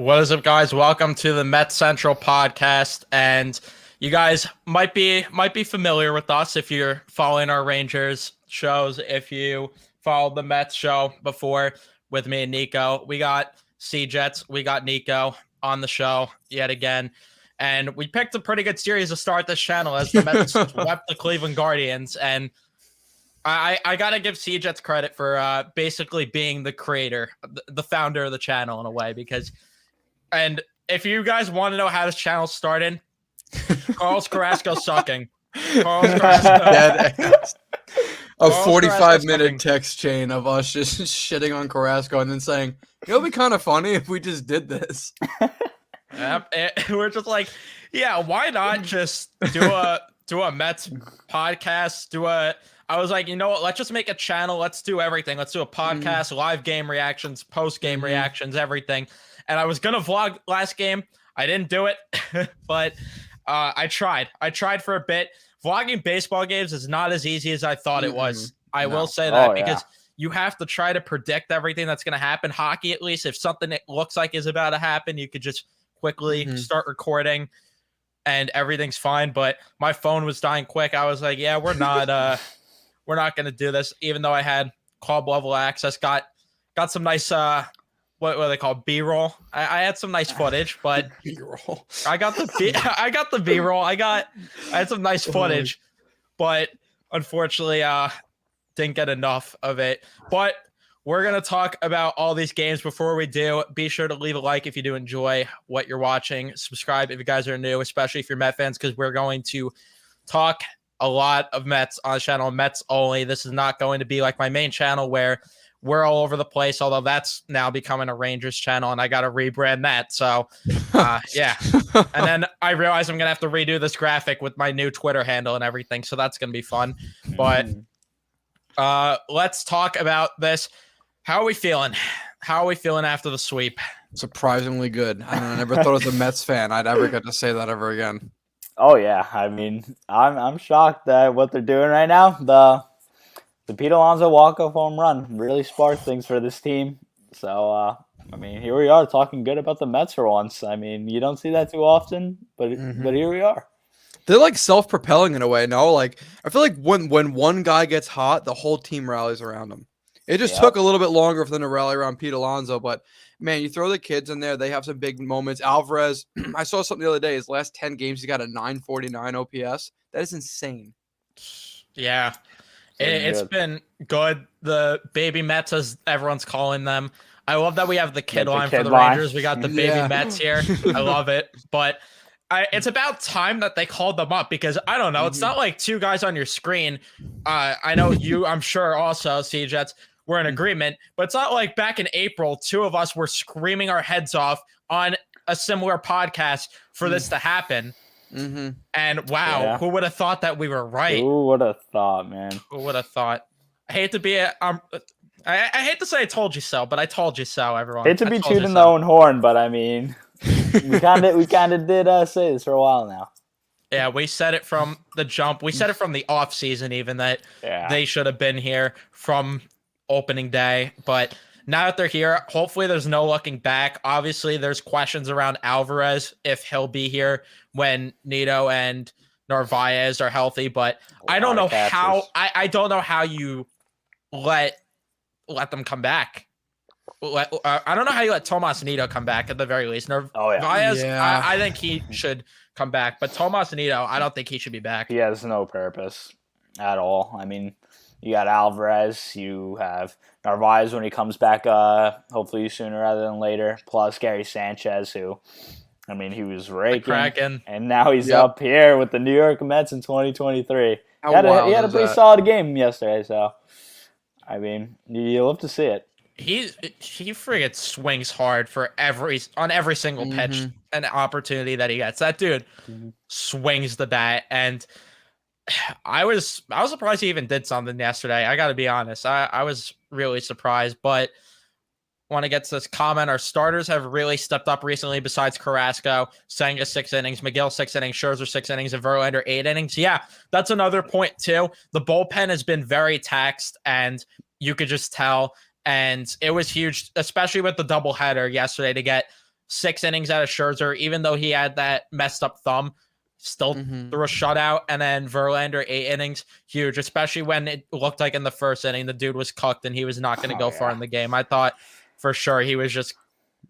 What is up, guys? Welcome to the Mets Central podcast, and you guys might be familiar with us if you're following our Rangers shows. If you followed the Mets show before with me and Nico, we got C-Jets, we got Nico on the show yet again, and we picked a pretty good series to start this channel as the Mets swept the Cleveland Guardians, and I gotta give C-Jets credit for basically being the creator, the founder of the channel in a way, and if you guys want to know how this channel started, Carlos Carrasco sucking. Carlos Carrasco. A 45-minute text chain of us just shitting on Carrasco and then saying, it'll be kind of funny if we just did this. We're just like, yeah, why not just do a Mets podcast, I was like, you know what? Let's just make a channel. Let's do everything. Let's do a podcast, live game reactions, post-game reactions, everything. And I was going to vlog last game. I didn't do it, but I tried. I tried for a bit. Vlogging baseball games is not as easy as I thought it was. I will say that because you have to try to predict everything that's going to happen. Hockey, at least, if something that looks like is about to happen, you could just quickly start recording and everything's fine. But my phone was dying quick. I was like, yeah, we're not going to do this, even though I had club level access. Got some nice what are they called? B-roll. I had some nice footage, but B-roll. I got the B-roll. I had some nice footage, but unfortunately didn't get enough of it. But we're going to talk about all these games. Before we do, be sure to leave a like if you do enjoy what you're watching. Subscribe if you guys are new, especially if you're Met fans, because we're going to talk a lot of Mets on the channel, Mets only. This is not going to be like my main channel where we're all over the place, although that's now becoming a Rangers channel, and I got to rebrand that. So, yeah. And then I realize I'm going to have to redo this graphic with my new Twitter handle and everything, so that's going to be fun. But let's talk about this. How are we feeling? How are we feeling after the sweep? Surprisingly good. I never thought as a Mets fan I'd ever get to say that ever again. Oh yeah, I mean, I'm shocked at what they're doing right now. The Pete Alonso walk-off home run really sparked things for this team. So I mean, here we are talking good about the Mets for once. I mean, you don't see that too often, but here we are. They're like self-propelling in a way. No, like I feel like when one guy gets hot, the whole team rallies around him. It just took a little bit longer for them to rally around Pete Alonso, but man, you throw the kids in there, they have some big moments. Alvarez, I saw something the other day. His last 10 games, he got a 949 OPS. That is insane. Yeah, it's been good. The baby Mets, as everyone's calling them. I love that we have the kid line for the Rangers. We got the baby Mets here. I love it. But it's about time that they called them up because, I don't know, it's not like two guys on your screen. I know you, I'm sure also, C-Jets, we're in agreement, but it's not like back in April, two of us were screaming our heads off on a similar podcast for this to happen. And wow, who would have thought that we were right? Who would have thought, man? Who would have thought? I hate to be I hate to say I told you so, but I told you so, everyone. Hate to be tooting the own horn, but I mean, we kind of did say this for a while now. Yeah, we said it from the jump. We said it from the off season, even that they should have been here from opening day. But now that they're here, hopefully there's no looking back. Obviously, there's questions around Alvarez if he'll be here when Nito and Narvaez are healthy. But I don't know how. I don't know how you let them come back. I don't know how you let Tomas Nito come back at the very least. Narvaez, I think he should come back, but Tomas Nito, I don't think he should be back. He has no purpose at all. I mean, you got Alvarez, you have Narvaez when he comes back, hopefully sooner rather than later, plus Gary Sanchez, who, I mean, he was raking, and now he's up here with the New York Mets in 2023. He had a pretty solid game yesterday, so, I mean, you'll have to see it. He friggin' swings hard on every single pitch and opportunity that he gets. That dude swings the bat, and I was surprised he even did something yesterday. I got to be honest. I was really surprised, but want to get to this comment. Our starters have really stepped up recently besides Carrasco. Senga 6 innings, McGill 6 innings, Scherzer 6 innings, and Verlander 8 innings. Yeah, that's another point too. The bullpen has been very taxed, and you could just tell. And it was huge, especially with the doubleheader yesterday, to get 6 innings out of Scherzer, even though he had that messed up thumb, still threw a shutout. And then Verlander, 8 innings, huge, especially when it looked like in the first inning, the dude was cooked and he was not going to go far in the game. I thought for sure he was just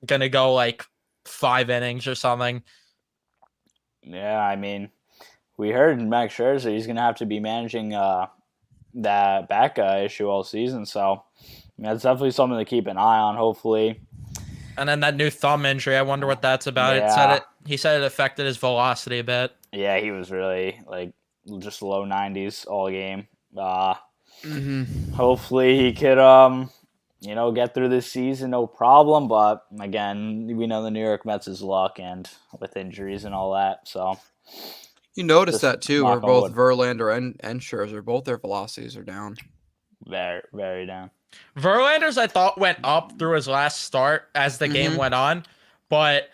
going to go like 5 innings or something. Yeah, I mean, we heard Max Scherzer, he's going to have to be managing that back issue all season. So that's definitely something to keep an eye on, hopefully. And then that new thumb injury, I wonder what that's about. Yeah. He said it affected his velocity a bit. Yeah, he was really like just low 90s all game. Hopefully he could get through this season no problem. But again, we know the New York Mets is luck and with injuries and all that. So you notice that too, where both wood. Verlander and Scherzer, both their velocities are down. Very, very down. Verlander's, I thought, went up through his last start as the game went on. But,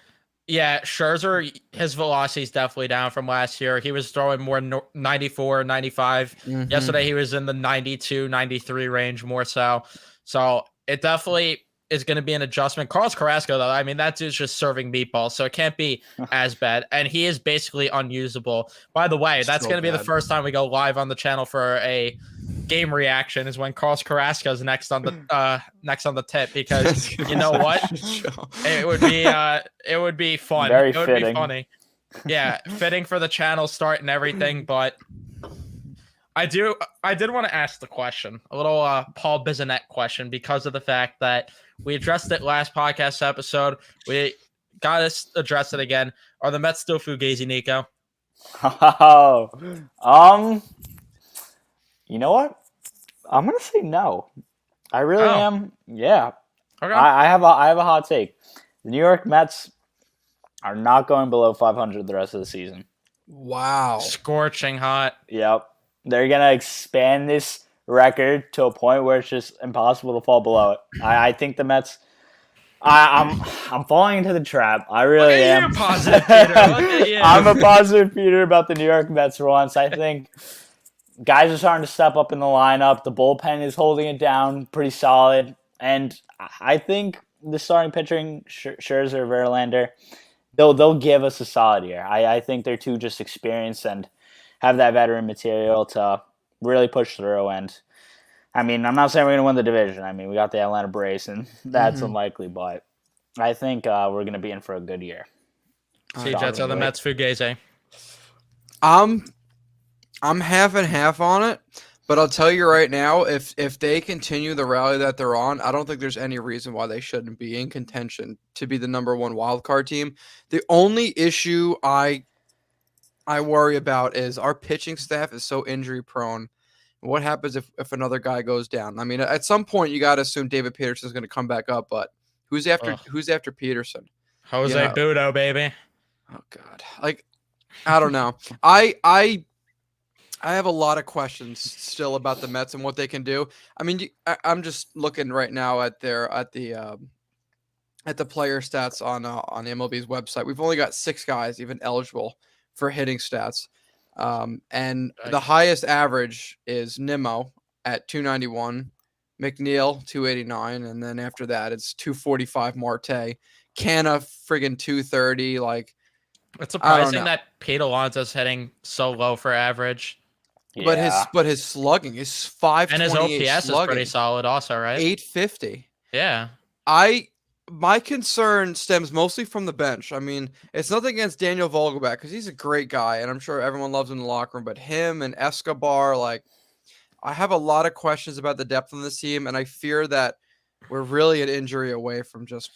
yeah, Scherzer, his velocity is definitely down from last year. He was throwing more 94, 95. Yesterday, he was in the 92, 93 range more so. So, it definitely is going to be an adjustment. Carlos Carrasco, though, I mean, that dude's just serving meatballs, so it can't be as bad. And he is basically unusable. By the way, that's going to be the first time we go live on the channel for a game reaction is when Carlos Carrasco is next on the tip, because you know what, it would be fun. Very it would fitting. be funny. Yeah, fitting for the channel start and everything. But I did want to ask the question, a little Paul Bissonnette question, because of the fact that we addressed it last podcast episode. We got to address it again. Are the Mets still fugazi, Nico? You know what? I'm gonna say no. I really am. Yeah. Okay. I have a hot take. The New York Mets are not going below 500 the rest of the season. Wow. Scorching hot. Yep. They're gonna expand this record to a point where it's just impossible to fall below it. I think the Mets. I'm falling into the trap. I really am. You're positive, Peter. Look at you. I'm a positive Peter about the New York Mets for once. I think guys are starting to step up in the lineup. The bullpen is holding it down pretty solid. And I think the starting pitching, Scherzer, Verlander, they'll give us a solid year. I think they're too just experienced and have that veteran material to really push through. And, I mean, I'm not saying we're going to win the division. I mean, we got the Atlanta Braves, and that's unlikely. But I think we're going to be in for a good year. See, Jets are the Mets fugazi. I'm half and half on it, but I'll tell you right now, if they continue the rally that they're on, I don't think there's any reason why they shouldn't be in contention to be the number 1 wild card team. The only issue I worry about is our pitching staff is so injury prone. What happens if another guy goes down? I mean, at some point you got to assume David Peterson's going to come back up, but who's after Peterson? Jose Budo, baby. Oh God, like I don't know. I have a lot of questions still about the Mets and what they can do. I mean, I'm just looking right now at the player stats on MLB's website. We've only got 6 guys even eligible for hitting stats, and the highest average is Nimmo at 291, McNeil 289, and then after that it's 245 Marte, Canna friggin' 230. Like, it's surprising that Pete Alonso's hitting so low for average. Yeah. But his slugging is 528. And his OPS is pretty solid also, right? 850. Yeah. My concern stems mostly from the bench. I mean, it's nothing against Daniel Vogelback because he's a great guy, and I'm sure everyone loves him in the locker room. But him and Escobar, like, I have a lot of questions about the depth on this team, and I fear that we're really an injury away from just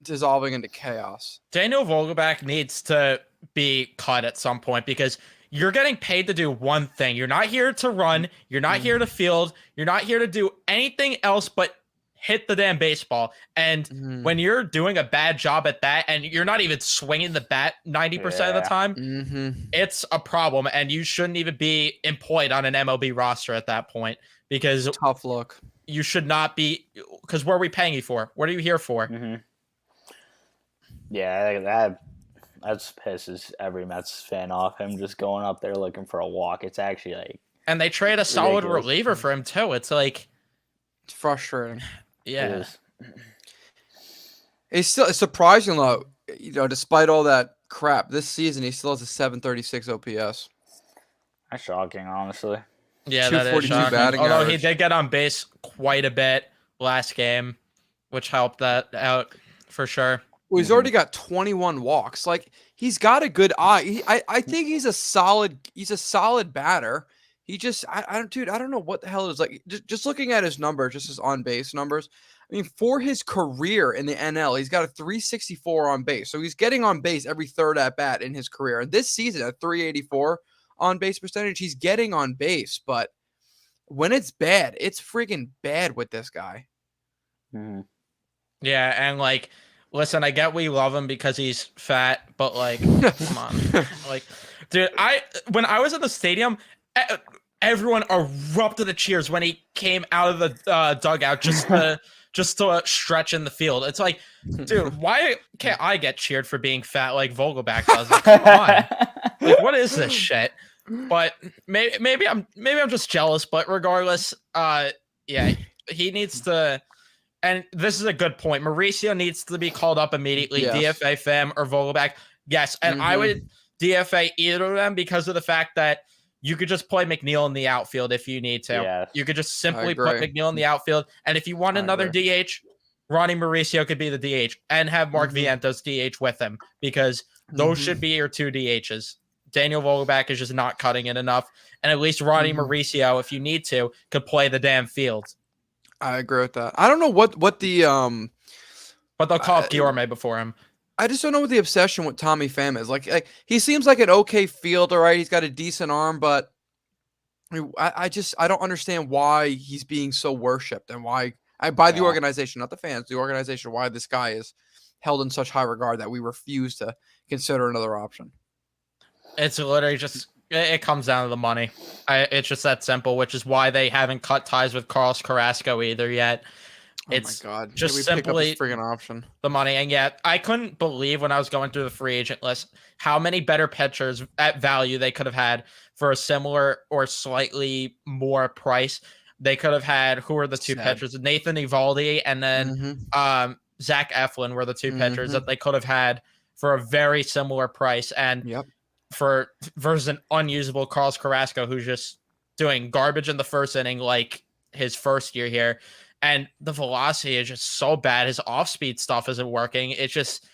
dissolving into chaos. Daniel Vogelback needs to be cut at some point because you're getting paid to do one thing. You're not here to run. You're not here to field. You're not here to do anything else but hit the damn baseball. And when you're doing a bad job at that and you're not even swinging the bat 90% of the time, it's a problem. And you shouldn't even be employed on an MLB roster at that point because tough look. You should not be, because what are we paying you for? What are you here for? Yeah, that pisses every Mets fan off. Him just going up there looking for a walk. It's actually like, and they trade a solid reliever for him too. It's like, it's frustrating. Yeah. He's still surprising low. Despite all that crap, this season he still has a 736 OPS. That's shocking, honestly. Yeah, that is 242 shocking. batting Although he average. did get on base quite a bit last game, which helped that out for sure. Well, he's already got 21 walks. Like he's got a good eye. I think he's a solid batter. He just I don't know what the hell it is like. Just looking at his numbers, just his on base numbers. I mean, for his career in the NL, he's got a 364 on base. So he's getting on base every third at bat in his career. And this season, a 384 on base percentage, he's getting on base. But when it's bad, it's freaking bad with this guy. Mm-hmm. Yeah, and like, listen, I get we love him because he's fat, but like, come on, like, dude, when I was in the stadium, everyone erupted the cheers when he came out of the dugout just to stretch in the field. It's like, dude, why can't I get cheered for being fat like Vogelback does? Like, come on, like, what is this shit? But maybe I'm just jealous. But regardless, yeah, he needs to. And this is a good point. Mauricio needs to be called up immediately. Yes. DFA Pham or Vogelback. Yes, and I would DFA either of them because of the fact that you could just play McNeil in the outfield if you need to. Yeah. You could just simply put McNeil in the outfield. And if you want another DH, Ronnie Mauricio could be the DH and have Mark Vientos DH with him because those should be your two DHs. Daniel Vogelback is just not cutting it enough. And at least Ronnie Mauricio, if you need to, could play the damn field. I agree with that. I don't know what the But they'll call up Guillorme before him. I just don't know what the obsession with Tommy Pham is. Like he seems like an okay fielder, right? He's got a decent arm, but I don't understand why he's being so worshipped and why by the organization, not the fans, the organization, why this guy is held in such high regard that we refuse to consider another option. It's literally just it comes down to the money. It's just that simple, which is why they haven't cut ties with Carlos Carrasco either yet. It's oh my God. just Maybe simply pick up this friggin' option. The money. And yet, I couldn't believe when I was going through the free agent list how many better pitchers at value they could have had for a similar or slightly more price. They could have had, who were the two pitchers? Nathan Eovaldi and then Zach Eflin were the two pitchers that they could have had for a very similar price. And versus an unusable Carlos Carrasco, who's just doing garbage in the first inning like his first year here. And the velocity is just so bad. His off-speed stuff isn't working. It's just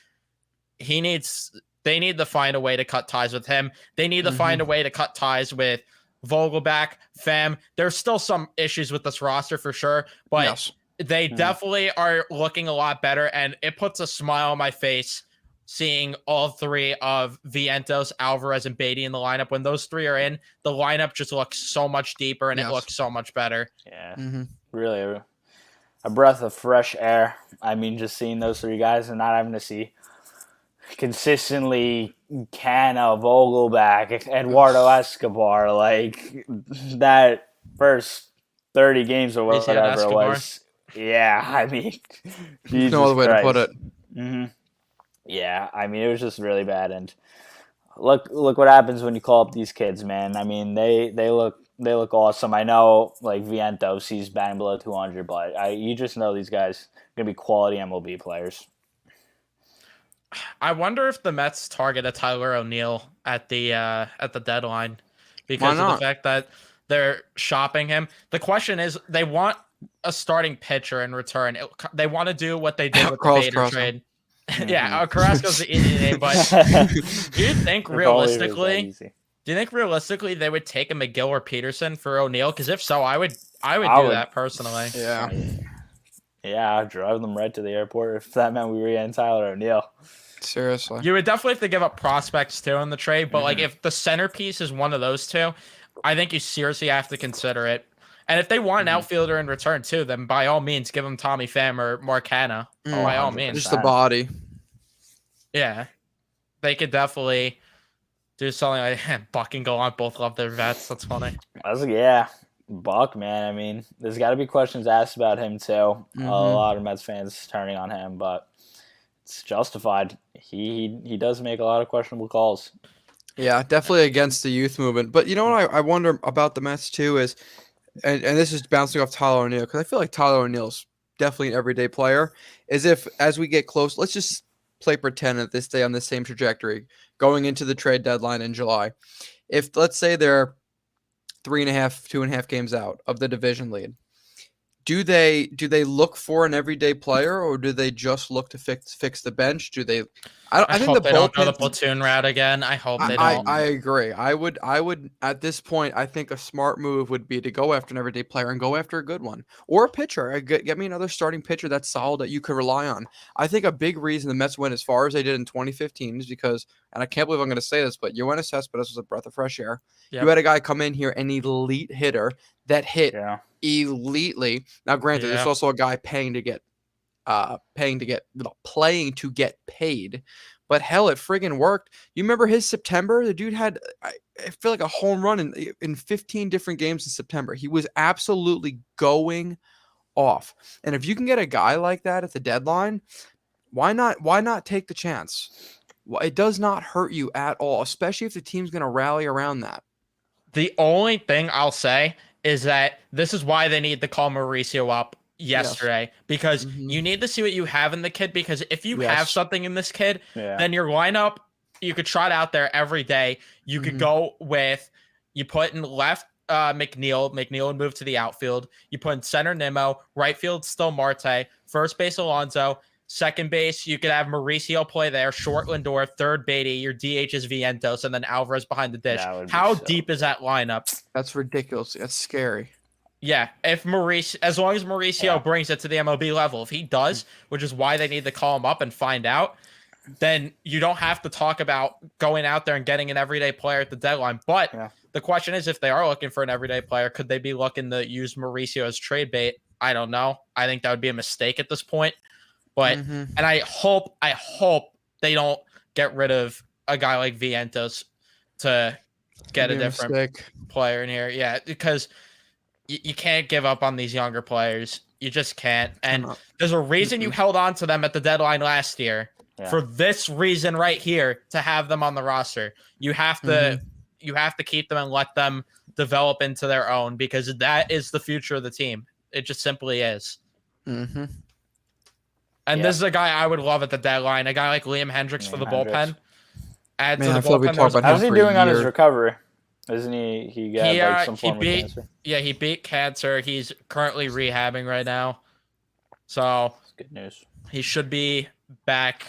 they need to find a way to cut ties with him. They need to find a way to cut ties with Vogelback, Pham. There's still some issues with this roster for sure, but they definitely are looking a lot better. And it puts a smile on my face seeing all three of Vientos, Alvarez, and Beatty in the lineup. When those three are in, the lineup just looks so much deeper and it looks so much better. Yeah, really a breath of fresh air. I mean, just seeing those three guys and not having to see consistently Canna, Vogelback, Eduardo Escobar, like that first 30 games or whatever it was. Yeah, I mean, Jesus no other way Christ. to put it. Yeah, I mean, it was just really bad. And look what happens when you call up these kids, man. I mean, they look awesome. I know, like, Vientos, he's batting below 200, but you just know these guys are going to be quality MLB players. I wonder if the Mets target a Tyler O'Neill at the deadline because of the fact that they're shopping him. The question is, they want a starting pitcher in return. They want to do what they did with the Bader trade. Yeah, Carrasco's the easy name, but do you think realistically they would take a McGill or Peterson for O'Neill? Because if so, I would do that personally. Yeah. Yeah, I'd drive them right to the airport if that meant we were getting Tyler O'Neill. Seriously. You would definitely have to give up prospects too in the trade, but like if the centerpiece is one of those two, I think you seriously have to consider it. And if they want an outfielder in return too, then by all means give them Tommy Pham or Mark Hanna. By all means. Just the body. Yeah. They could definitely do something like Buck and Gallant both love their vets. That's funny. Buck, man. I mean, there's got to be questions asked about him too. A lot of Mets fans turning on him, but it's justified. He does make a lot of questionable calls. Yeah, definitely against the youth movement. But you know what I wonder about the Mets too is, and this is bouncing off Tyler O'Neill, because I feel like Tyler O'Neill's definitely an everyday player, is if as we get close, let's just play pretend that they stay on the same trajectory going into the trade deadline in July. If let's say they're 3.5, 2.5 games out of the division lead, do they look for an everyday player, or do they just look to fix the bench? Do they? I think hope the they don't go the bullpen. platoon route again. I hope they I, don't. I agree. I would at this point. I think a smart move would be to go after an everyday player and go after a good one or a pitcher. Get me another starting pitcher that's solid that you could rely on. I think a big reason the Mets went as far as they did in 2015 is because, and I can't believe I'm going to say this, but Yoenis Cespedes was a breath of fresh air. Yep. You had a guy come in here, an elite hitter that hit Yeah. elitely. Now, granted, there's also a guy playing to get paid. But hell, it friggin' worked. You remember his September? The dude had, I feel like, a home run in 15 different games in September. He was absolutely going off. And if you can get a guy like that at the deadline, why not take the chance? It does not hurt you at all, especially if the team's going to rally around that. The only thing I'll say is that this is why they need to call Mauricio up yesterday, because you need to see what you have in the kid, because if you have something in this kid, then your lineup, you could trot out there every day. You could go with, you put in left McNeil would move to the outfield. You put in center Nimmo, right field still Marte, first base Alonso, second base you could have Mauricio play there, short Lindor, third Beatty, your DH is Vientos, and then Alvarez behind the dish. How deep is that lineup? That's ridiculous. That's scary. Yeah, if Mauricio, as long as Mauricio brings it to the MLB level, if he does, which is why they need to call him up and find out, then you don't have to talk about going out there and getting an everyday player at the deadline. But the question is, if they are looking for an everyday player, could they be looking to use Mauricio as trade bait? I don't know. I think that would be a mistake at this point. But and I hope they don't get rid of a guy like Vientos to get a different player in here. Yeah, because you can't give up on these younger players. You just can't. And there's a reason you held on to them at the deadline last year for this reason right here, to have them on the roster. You have to keep them and let them develop into their own, because that is the future of the team. It just simply is. And this is a guy I would love at the deadline, a guy like Liam Hendricks for the bullpen. Add to the bullpen. How's he doing on his recovery? Isn't he? He got like some form of cancer. Yeah, he beat cancer. He's currently rehabbing right now, so that's good news. He should be back.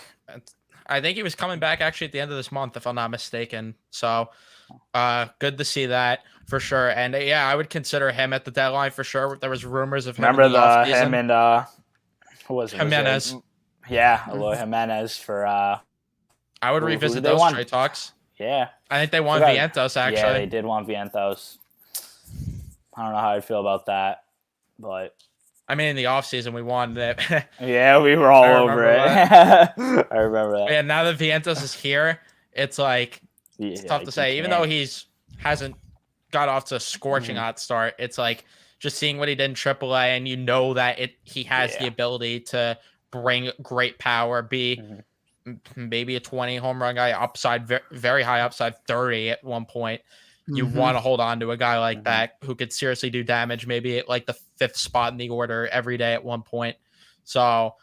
I think he was coming back actually at the end of this month, if I'm not mistaken. So, good to see that for sure. And I would consider him at the deadline for sure. There was rumors of him. Remember him and who was it? Jimenez. Aloy Jimenez for. I would revisit those trade talks. Yeah. I think they want Vientos, actually. Yeah, they did want Vientos. I don't know how I'd feel about that, but... I mean, in the offseason, we wanted it. Yeah, we were all over it. I remember that. Yeah, now that Vientos is here, it's like, it's tough to say. Even though hasn't got off to a scorching hot start, it's like just seeing what he did in AAA, and you know that he has the ability to bring great power, maybe a 20 home run guy, upside, very high upside, 30 at one point. You want to hold on to a guy like that who could seriously do damage, maybe at like the 5th spot in the order every day at one point. So,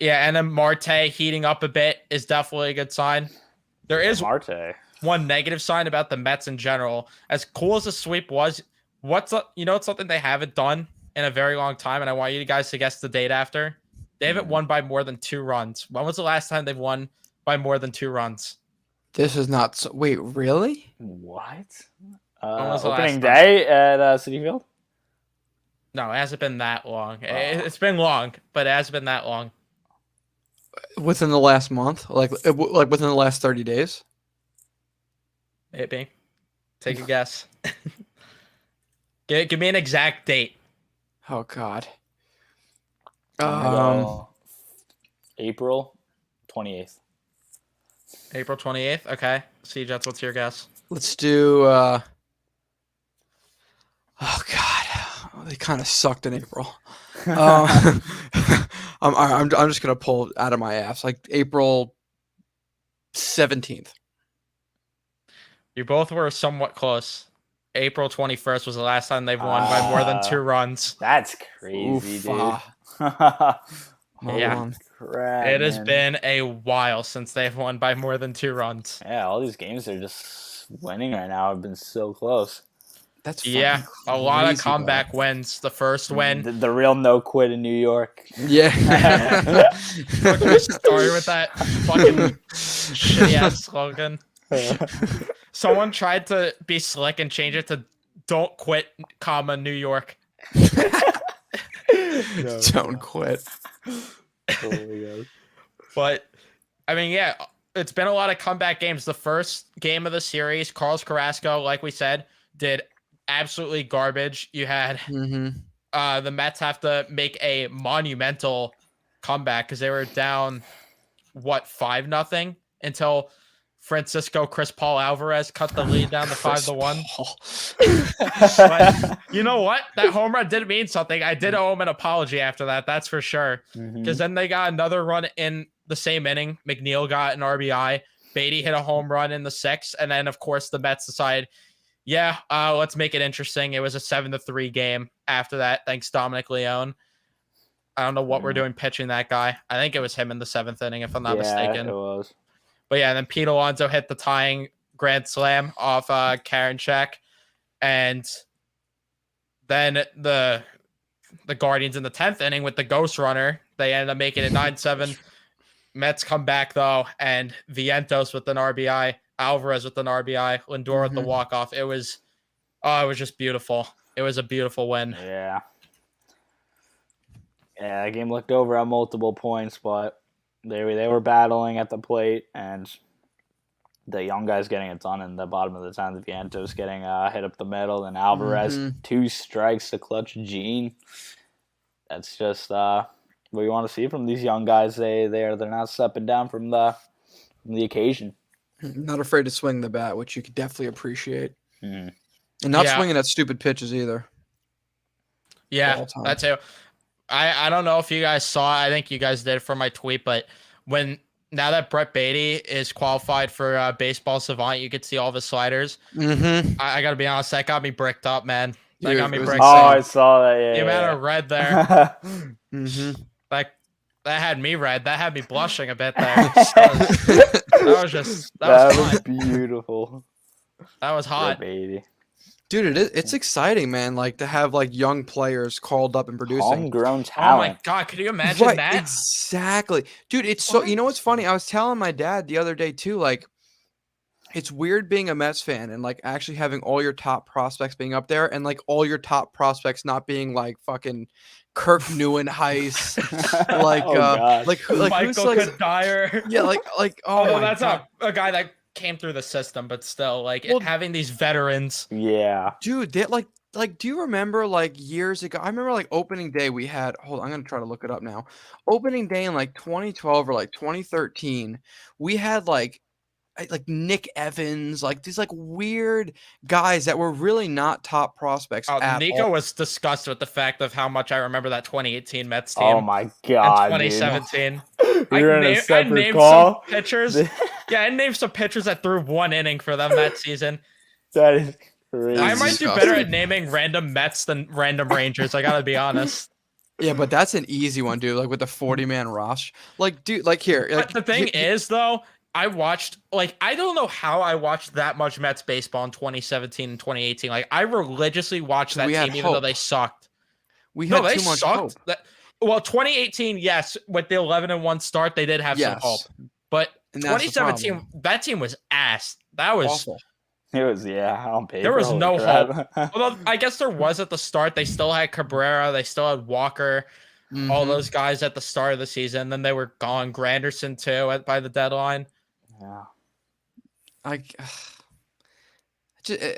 and then Marte heating up a bit is definitely a good sign. There is one negative sign about the Mets in general. As cool as the sweep was, it's something they haven't done in a very long time, and I want you guys to guess the date after. They haven't won by more than 2 runs. When was the last time they've won by more than 2 runs? This is not so. Wait, really? What? Opening day at Citi Field? No, it hasn't been that long. It's been long, but it hasn't been that long. Within the last month? Like within the last 30 days? Maybe. Take a guess. Give me an exact date. Oh, God. April 28th. April 28th? Okay. C-Jets, what's your guess? Let's do... oh, God. They kind of sucked in April. I'm just going to pull it out of my ass. Like April 17th. You both were somewhat close. April 21st was the last time they've won by more than 2 runs. That's crazy, dude. Well Yeah. done. Crap, It has man. been a while since they've won by more than 2 runs. Yeah, all these games are just winning right now. Have been so close. That's Yeah, fucking a lot of crazy, though. comeback wins. The first win. The real no quit in New York. Yeah. Look, we started with that fucking shitty ass slogan. Someone tried to be slick and change it to "Don't quit, comma New York." Don't quit. Oh my god. But I mean, yeah, it's been a lot of comeback games. The first game of the series, Carlos Carrasco, like we said, did absolutely garbage. You had the Mets have to make a monumental comeback because they were down 5-0 until Chris Paul Alvarez cut the lead down to 5-1. But you know what? That home run did mean something. I did owe him an apology after that. That's for sure. Because then they got another run in the same inning. McNeil got an RBI. Beatty hit a home run in the 6th. And then, of course, the Mets decided, let's make it interesting. It was a 7-3 game after that. Thanks, Dominic Leone. I don't know what we're doing pitching that guy. I think it was him in the 7th inning, if I'm not mistaken. It was. But yeah, then Pete Alonso hit the tying grand slam off Karinchak. And then the Guardians in the 10th inning with the ghost runner, they ended up making it 9-7. Mets come back, though, and Vientos with an RBI, Alvarez with an RBI, Lindor with the walk-off. It was just beautiful. It was a beautiful win. Yeah. Yeah, the game looked over at multiple points, but they were battling at the plate, and the young guys getting it done in the bottom of the 10th. Vientos getting hit up the middle, and Alvarez 2 strikes to clutch Gene. That's just what you want to see from these young guys. They're not stepping down from the occasion. Not afraid to swing the bat, which you could definitely appreciate, Mm. and not swinging at stupid pitches either. Yeah, that's it. I don't know if you guys saw. I think you guys did for my tweet, but now that Brett Beatty is qualified for Baseball Savant, you could see all the sliders. I got to be honest, that got me bricked up, man. That got me bricked up. Oh, I saw that. Yeah, the amount of red there. Like that had me red. That had me blushing a bit there. That was beautiful. That was hot. Baby. Dude, it's exciting, man. Like to have like young players called up and producing. Homegrown talent. Oh my god, could you imagine that? Exactly, dude. It's so. You know what's funny? I was telling my dad the other day too. Like, it's weird being a Mets fan and like actually having all your top prospects being up there, and like all your top prospects not being like fucking Kirk Neuenhuis, like Michael who's like Dyer. Yeah, like although that's not a guy that came through the system, but still, like having these veterans. Yeah, dude, they like do you remember like years ago? I remember like opening day we had. Hold on, I'm gonna try to look it up now. Opening day in like 2012 or like 2013, we had like Nick Evans, like these like weird guys that were really not top prospects. Nico was disgusted with the fact of how much I remember that 2018 Mets team. Oh my god, and 2017. You're in a separate call. Some pitchers. Yeah, I named some pitchers that threw 1 inning for them that season. That is crazy. I might do better at naming random Mets than random Rangers. I gotta be honest. Yeah, but that's an easy one, dude. Like with the 40-man roster. Like, dude, like here. Like, but the thing is, though, I watched, like, I don't know how I watched that much Mets baseball in 2017 and 2018. Like, I religiously watched that team even though they sucked. We had too much hope. Well, 2018, yes, with the 11-1 start, they did have some hope. But 2017, that team was ass. That was awful. It was, on paper. There was no hope. Although, I guess there was at the start. They still had Cabrera. They still had Walker. All those guys at the start of the season. Then they were gone. Granderson, too, by the deadline. Yeah. I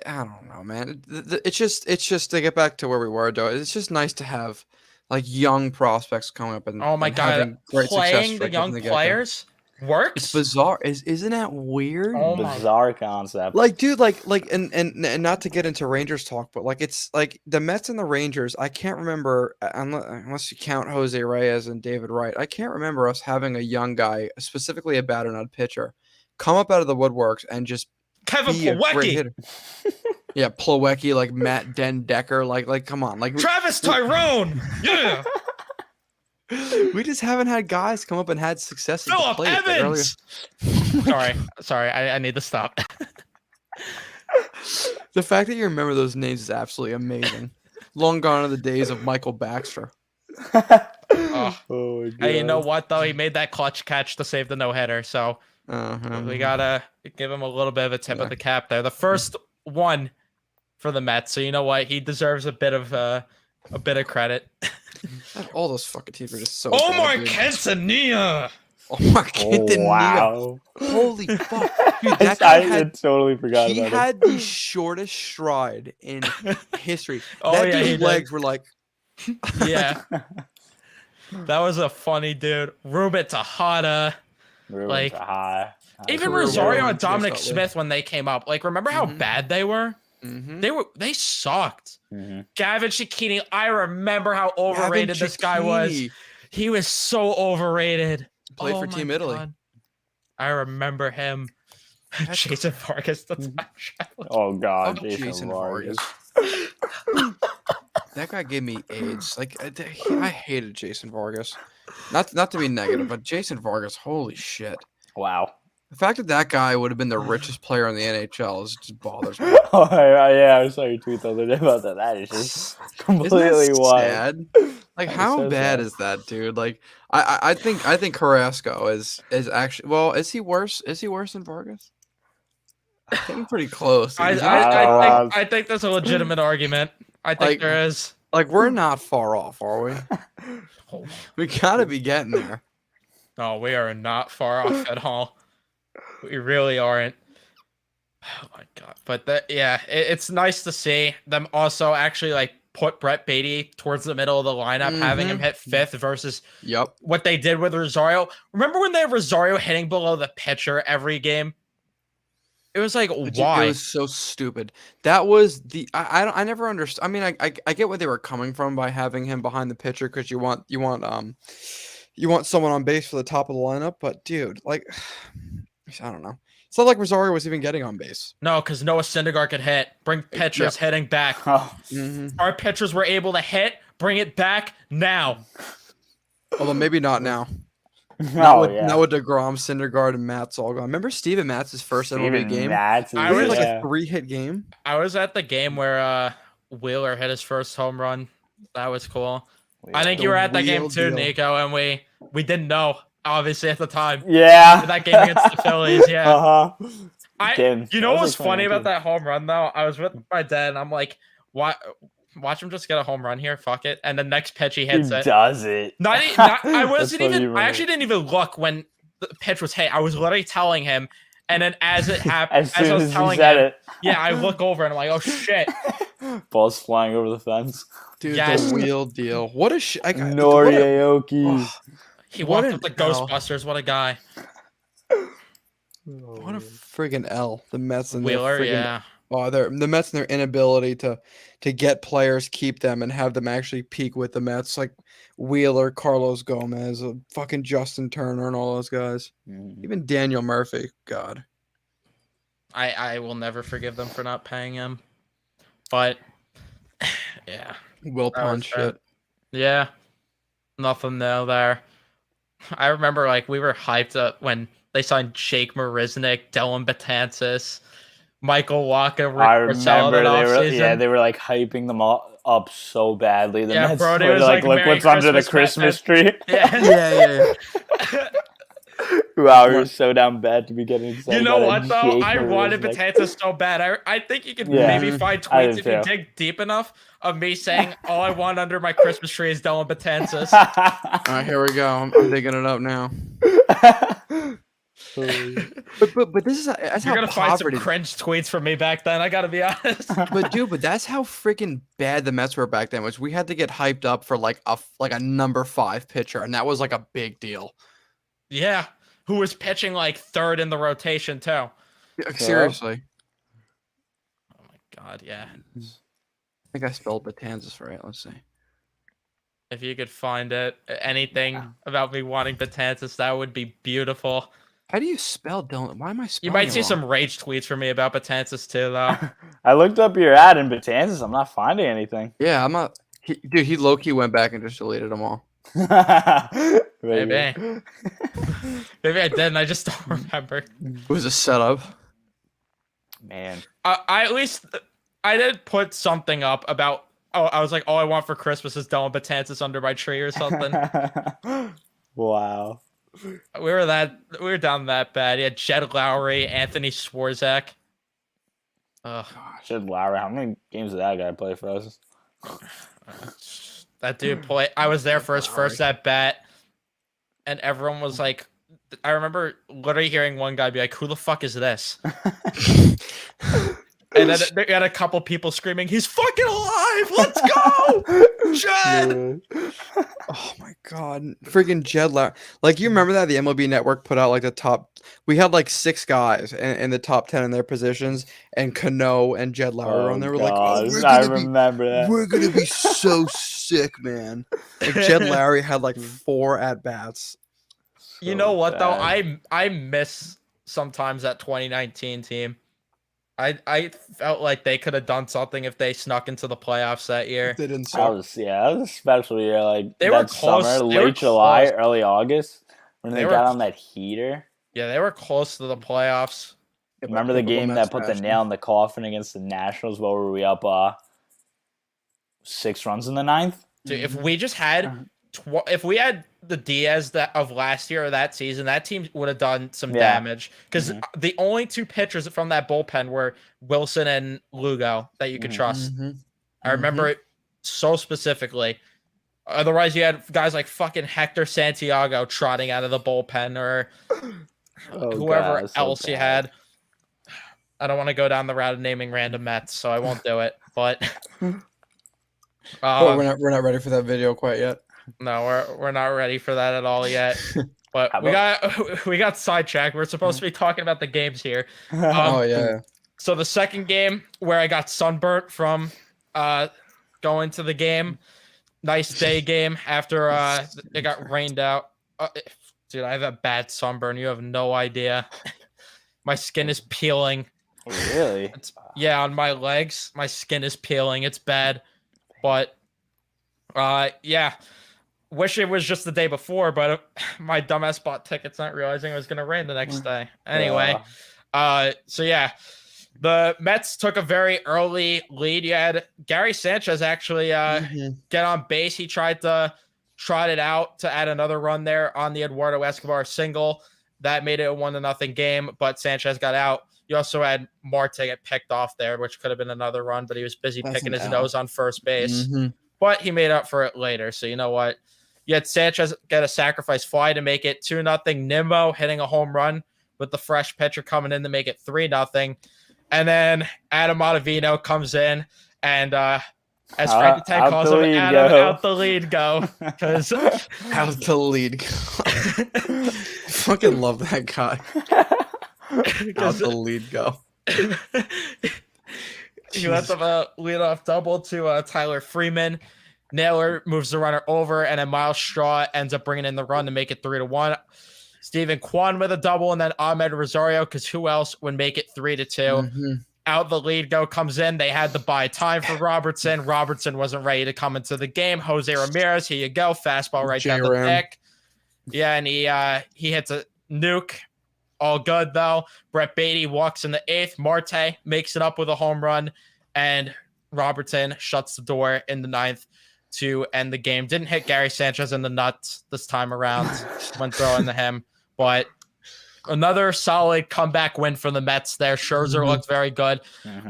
don't know, man. It's just to get back to where we were, though. It's just nice to have like young prospects coming up and oh my god, playing the young players works. It's bizarre. Isn't that weird? Bizarre concept. Like, dude, like and not to get into Rangers talk, but like it's like the Mets and the Rangers. I can't remember unless you count Jose Reyes and David Wright. I can't remember us having a young guy, specifically a batter, not a pitcher, come up out of the woodworks and just Kevin Plawecki. Yeah, Plawecki, like Matt Den Decker, like come on, like Travis Tyrone. Yeah. We just haven't had guys come up and had success at the Philip plate. Like earlier. Evans. sorry, I need to stop. The fact that you remember those names is absolutely amazing. Long gone are the days of Michael Baxter. Oh. Oh my God. Hey, you know what though? He made that clutch catch to save the no-hitter, so we gotta give him a little bit of a tip of the cap there. The first one for the Mets, so you know what? He deserves a bit of credit. All those fucking teams are just so. Omar bad, dude. Quintanilla. Omar Quintanilla. Wow. Holy fuck, dude! That guy had. totally forgot He about had the shortest stride in history. Oh, That yeah, he dude's did. legs were like. Yeah, that was a funny dude. Ruben Tejada. Like, even Career Rosario low and Dominic TSL. Smith when they came up. Like, remember how bad they were? They sucked. Gavin Cicchini, I remember how overrated this guy was. He was so overrated. Played for my Team Italy. God. I remember him. Jason Vargas. Oh God, Fuck Jason Jason Vargas. That guy gave me AIDS. Like I hated Jason Vargas. Not to be negative, but Jason Vargas, holy shit. Wow. The fact that that guy would have been the richest player in the NHL just bothers me. Oh yeah, I saw your tweet the other day about that. That is just completely Isn't that wild. sad? Like That is how so bad sad. is that, dude? Like I think Carrasco is actually is he worse? Is he worse than Vargas? I think pretty close. I think that's a legitimate argument. I think Like- there is. Like we're not far off, are we? We gotta be getting there. No, we are not far off at all. We really aren't. Oh my God. But it's nice to see them also actually like put Brett Beatty towards the middle of the lineup, having him hit fifth versus what they did with Rosario. Remember when they had Rosario hitting below the pitcher every game? It was like, why? It was so stupid. That was the I never understood. I mean, I get where they were coming from by having him behind the pitcher because you want someone on base for the top of the lineup. But dude, like, I don't know. It's not like Rosario was even getting on base. No, because Noah Syndergaard could hit. Bring pitchers hitting back. Oh, Our pitchers were able to hit. Bring it back now. Although maybe not now. Not with DeGrom, Syndergaard, and Matz all gone. Remember Steven Matz's first MLB game? I He was had like a 3-hit game. I was at the game where Wheeler hit his first home run. That was cool. I think you were at that game too, Nico, and we didn't know obviously at the time. Yeah. That game against the Phillies, yeah. You know what was funny about that home run though? I was with my dad, and I'm like, watch him just get a home run here. Fuck it. And the next pitch he hits it. Does it? I wasn't even. I actually didn't even look when the pitch was hit. I was literally telling him, and then as it happened, as I was telling him, yeah, I look over and I'm like, oh shit. Ball's flying over the fence. Dude, Yes. the wheel deal. What a Nori Aoki. He walked up the Ghostbusters. What a guy. What a friggin' L. The Mets and Wheeler, their friggin', yeah. The Mets and their inability to get players, keep them, and have them actually peak with the Mets, like Wheeler, Carlos Gomez, fucking Justin Turner, and all those guys. Even Daniel Murphy. God. I will never forgive them for not paying him. But yeah. Will punch shit. Yeah. Nothing there. I remember like we were hyped up when they signed Jake Marisnick, Dylan Betances, Michael Walker. I remember they were like hyping them up so badly. The Mets Brody were was like, look Merry what's under the Christmas, Christmas tree. Yeah. Wow, we were so down bad to be getting excited. You know what though? Jake I wanted Marisnick. Betances so bad. I think you could maybe find tweets if you dig deep enough of me saying all I want under my Christmas tree is Dylan Betances. All right, here we go. I'm digging it up now. But this is that's You're how gonna find some poverty. cringe tweets from me back then. I gotta be honest. But that's how freaking bad the Mets were back then. Was we had to get hyped up for like a number 5 pitcher, and that was like a big deal. Yeah, who was pitching like third in the rotation too. Seriously. Oh my God, yeah. I think I spelled Betances right. Let's see. If you could find it, anything about me wanting Betances, that would be beautiful. How do you spell Dylan? Why am I spelling You might it see wrong? some rage tweets from me about Betances too, though. I looked up your ad in Betances. I'm not finding anything. Yeah, I'm not. He low-key went back and just deleted them all. Maybe. Maybe I did, and I just don't remember. It was a setup. Man. I at least I did put something up about. Oh, I was like, all I want for Christmas is Dylan Betances under my tree or something. Wow. We were down that bad. Yeah, Jed Lowry, Anthony Swarzak. Ugh. Jed Lowry, how many games did that guy play for us? That dude play. I was there for his first at bat, and everyone was like, I remember literally hearing one guy be like, "Who the fuck is this?" And then they had a couple people screaming, "He's fucking alive! Let's go, Jed!" Oh my god, freaking Jed Lowry! Like, you remember that the MLB Network put out like the top? We had like 6 guys in the top 10 in their positions, and Cano and Jed Lowry were on there. We're like, oh, remember that. we're gonna be so sick, man. Like, Jed Lowry had like 4 at bats. You know what though? I miss sometimes that 2019 team. I felt like they could have done something if they snuck into the playoffs that year. They didn't That suck. was a special year. Like They were that close. summer, They were late July, close. early August, when They they were got cl- on that heater. Yeah, they were close to the playoffs. Remember the game that put the nail in the coffin against the Nationals? What were we up? 6 runs in the 9th. Dude, if we just had, if we had the Diaz that of last year or that season, that team would have done some damage. Because the only 2 pitchers from that bullpen were Wilson and Lugo that you could trust. I remember it so specifically. Otherwise, you had guys like fucking Hector Santiago trotting out of the bullpen, or whoever else you had. I don't want to go down the route of naming random Mets, so I won't do it. But we're not ready for that video quite yet. No, we're not ready for that at all yet. But we got sidetracked. We're supposed to be talking about the games here. Oh yeah. So the second game where I got sunburnt from going to the game, nice day game after it got rained out. Dude, I have a bad sunburn. You have no idea. My skin is peeling. Really? Yeah, on my legs, my skin is peeling. It's bad. But yeah. Wish it was just the day before, but my dumbass bought tickets not realizing it was going to rain the next day. Anyway, so yeah, the Mets took a very early lead. You had Gary Sanchez actually get on base. He tried to trot it out to add another run there on the Eduardo Escobar single. That made it a 1-0 game, but Sanchez got out. You also had Marte get picked off there, which could have been another run, but he was busy picking his nose on first base. But he made up for it later. So you know what? You had Sanchez get a sacrifice fly to make it 2-0. Nimmo hitting a home run with the fresh pitcher coming in to make it 3-0. And then Adam Ottavino comes in and as Frankie Tank calls him, Adam, out the lead go. Because out the lead go. Fucking love that guy. Out the lead go. He lets up a leadoff double to Tyler Freeman. Naylor moves the runner over, and then Miles Straw ends up bringing in the run to make it 3-1. Stephen Kwan with a double, and then Ahmed Rosario, because who else would make it 3-2? Out the lead go comes in. They had to buy time for Robertson. Robertson wasn't ready to come into the game. Jose Ramirez, here you go. Fastball right down the pick. Yeah, and he hits a nuke. All good, though. Brett Beatty walks in the 8th. Marte makes it up with a home run, and Robertson shuts the door in the 9th to end the game. Didn't hit Gary Sanchez in the nuts this time around when throwing to him, but another solid comeback win for the Mets there. Scherzer looked very good.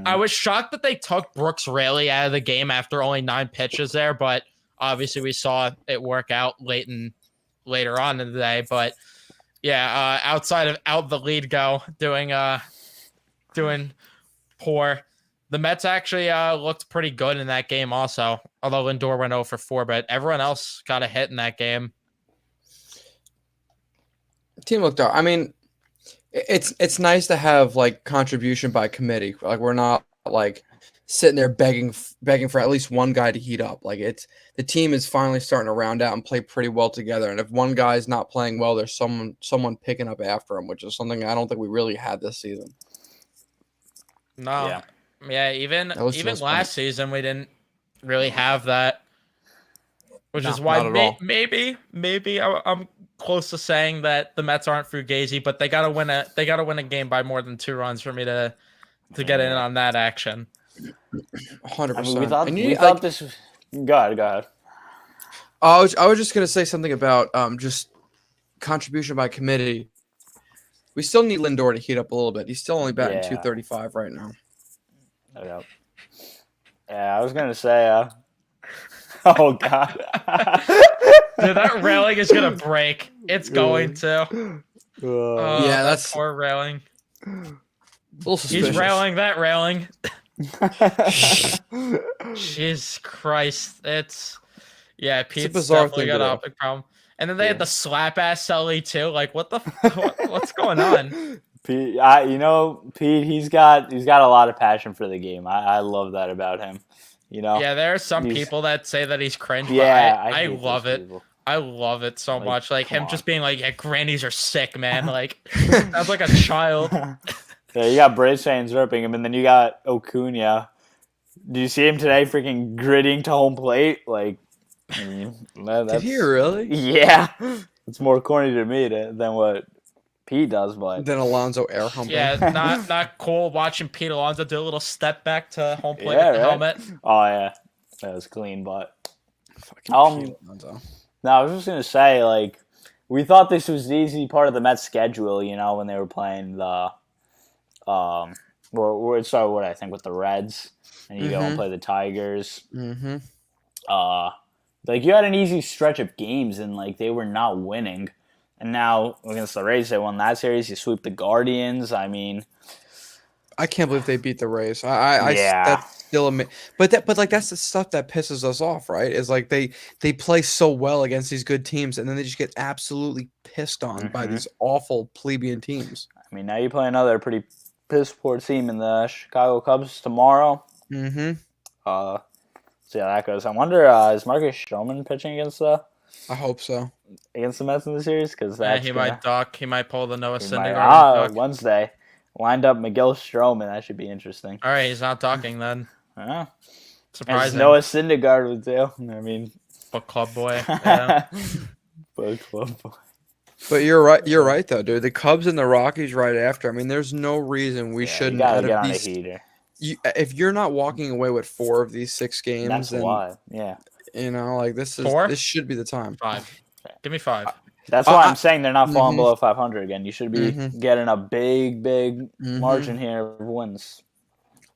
I was shocked that they took Brooks Raley out of the game after only 9 pitches there, but obviously we saw it work out later on in the day. But yeah, outside of out the lead go doing poor. The Mets actually looked pretty good in that game also, although Lindor went 0 for 4, but everyone else got a hit in that game. Team looked out. I mean, it's nice to have like contribution by committee. Like, we're not like sitting there begging for at least one guy to heat up. Like, it's the team is finally starting to round out and play pretty well together. And if one guy's not playing well, there's someone picking up after him, which is something I don't think we really had this season. No. Yeah, even last season we didn't really have that. which No, is why not at all. maybe I'm close to saying that the Mets aren't fugazi, but they gotta win a game by more than 2 runs for me to get in on that action. 100%. I mean, we thought And we thought this was. Go ahead. I was just gonna say something about just contribution by committee. We still need Lindor to heat up a little bit. He's still only batting Yeah. .235 right now. Yeah, I was gonna say. Oh God. Dude, that railing is gonna break. It's going to. Yeah, that's poor railing. a little suspicious. He's railing that railing. Jesus Christ, Pete's bizarre definitely thing got to a do. optic problem. And then they had the slap ass Sully too. Like, what's going on? Pete, Pete, he's got a lot of passion for the game. I love that about him. Yeah, there are some he's- people that say that he's cringe, Yeah, but I hate love those it. people. I love it so Like, much. Like come him on. just being like, yeah, grannies are sick, man. Like, sounds like a child. Yeah, you got Braves fans ripping him, and then you got Acuna. Do you see him today freaking gritting to home plate? Like, that's, Did he really? Yeah. It's more corny to me than what Pete does, but Then Alonso air humping. Yeah, not cool watching Pete Alonso do a little step back to home plate Yeah, with the right? helmet. Oh yeah, that was clean. But Fucking Pete Alonso. no, I was just gonna say, like, we thought this was the easy part of the Mets schedule, when they were playing the, it started what I think with the Reds, and you go and play the Tigers. Mm-hmm. Like you had an easy stretch of games, and like they were not winning, and now against the Rays, they won that series. You sweep the Guardians. I mean, I can't believe they beat the Rays. I Yeah. that's still but that's the stuff that pisses us off, right? Is like they play so well against these good teams, and then they just get absolutely pissed on by these awful plebeian teams. I mean, now you play another pretty piss poor team in the Chicago Cubs tomorrow. Mm-hmm. See how that goes. I wonder, is Marcus Stroman pitching against the I hope so. Mets in the series? Because He might duck. He might pull the Noah Syndergaard duck. Wednesday. Lined up Miguel Stroman. That should be interesting. All right, he's not ducking then. As Surprising. Noah Syndergaard would do. I mean, Book club boy. Yeah. book club. But you're right. You're right though, dude. The Cubs and the Rockies right after. I mean, there's no reason we shouldn't. You gotta out get of on a these, heater. if you're not walking away with 4 of these 6 games, That's then why. Yeah. like this Four? this should be the time. 5. Give me 5. That's why I'm saying they're not falling Mhm. below 500 again. You should be getting a big Mhm. margin here of wins.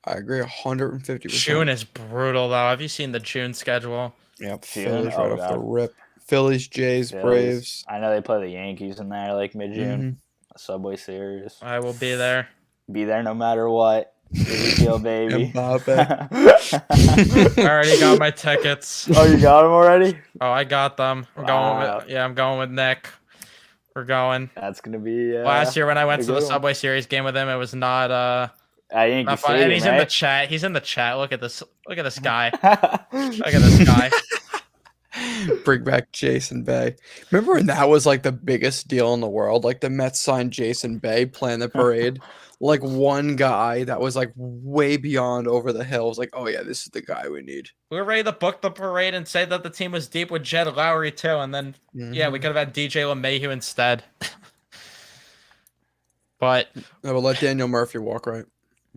I agree 150%. June is brutal though. Have you seen the June schedule? Yep. June? Phillies Oh, right off the God. rip. Phillies, Jays, Phillies. Braves. I know they play the Yankees in there like mid-June. A Subway Series. I will be there. Be there no matter what. Citi Field, baby. Mbappe. I already got my tickets. Oh, you got them already? Oh, I got them. Wow. I'm going with Nick. We're going. That's gonna be Last year when I went a to the good one. Subway Series game with him, it was not Yankee not fun. Stadium, And he's in the right? chat. He's in the chat. Look at this. Look at this guy. Look at this guy. Bring back Jason Bay. Remember when that was like the biggest deal in the world? Like the Mets signed Jason Bay playing the parade. Like one guy that was like way beyond over the hill was like, oh yeah, this is the guy we need. We were ready to book the parade and say that the team was deep with Jed Lowry too, and then yeah, we could have had DJ LeMahieu instead. But I will let Daniel Murphy walk, right?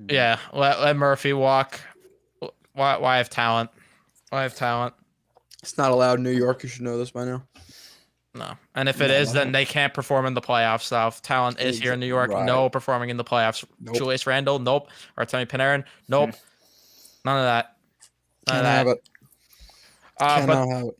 yeah, let Murphy walk. Why have talent? Why have talent? It's not allowed in New York. You should know this by now. No. And if it is, then they can't perform in the playoffs. So if talent is here in New York, Right. no performing in the playoffs. Nope. Julius Randle, nope. Artemi Panarin, nope. None of that. None Can't have of it. that. But Cannot have it.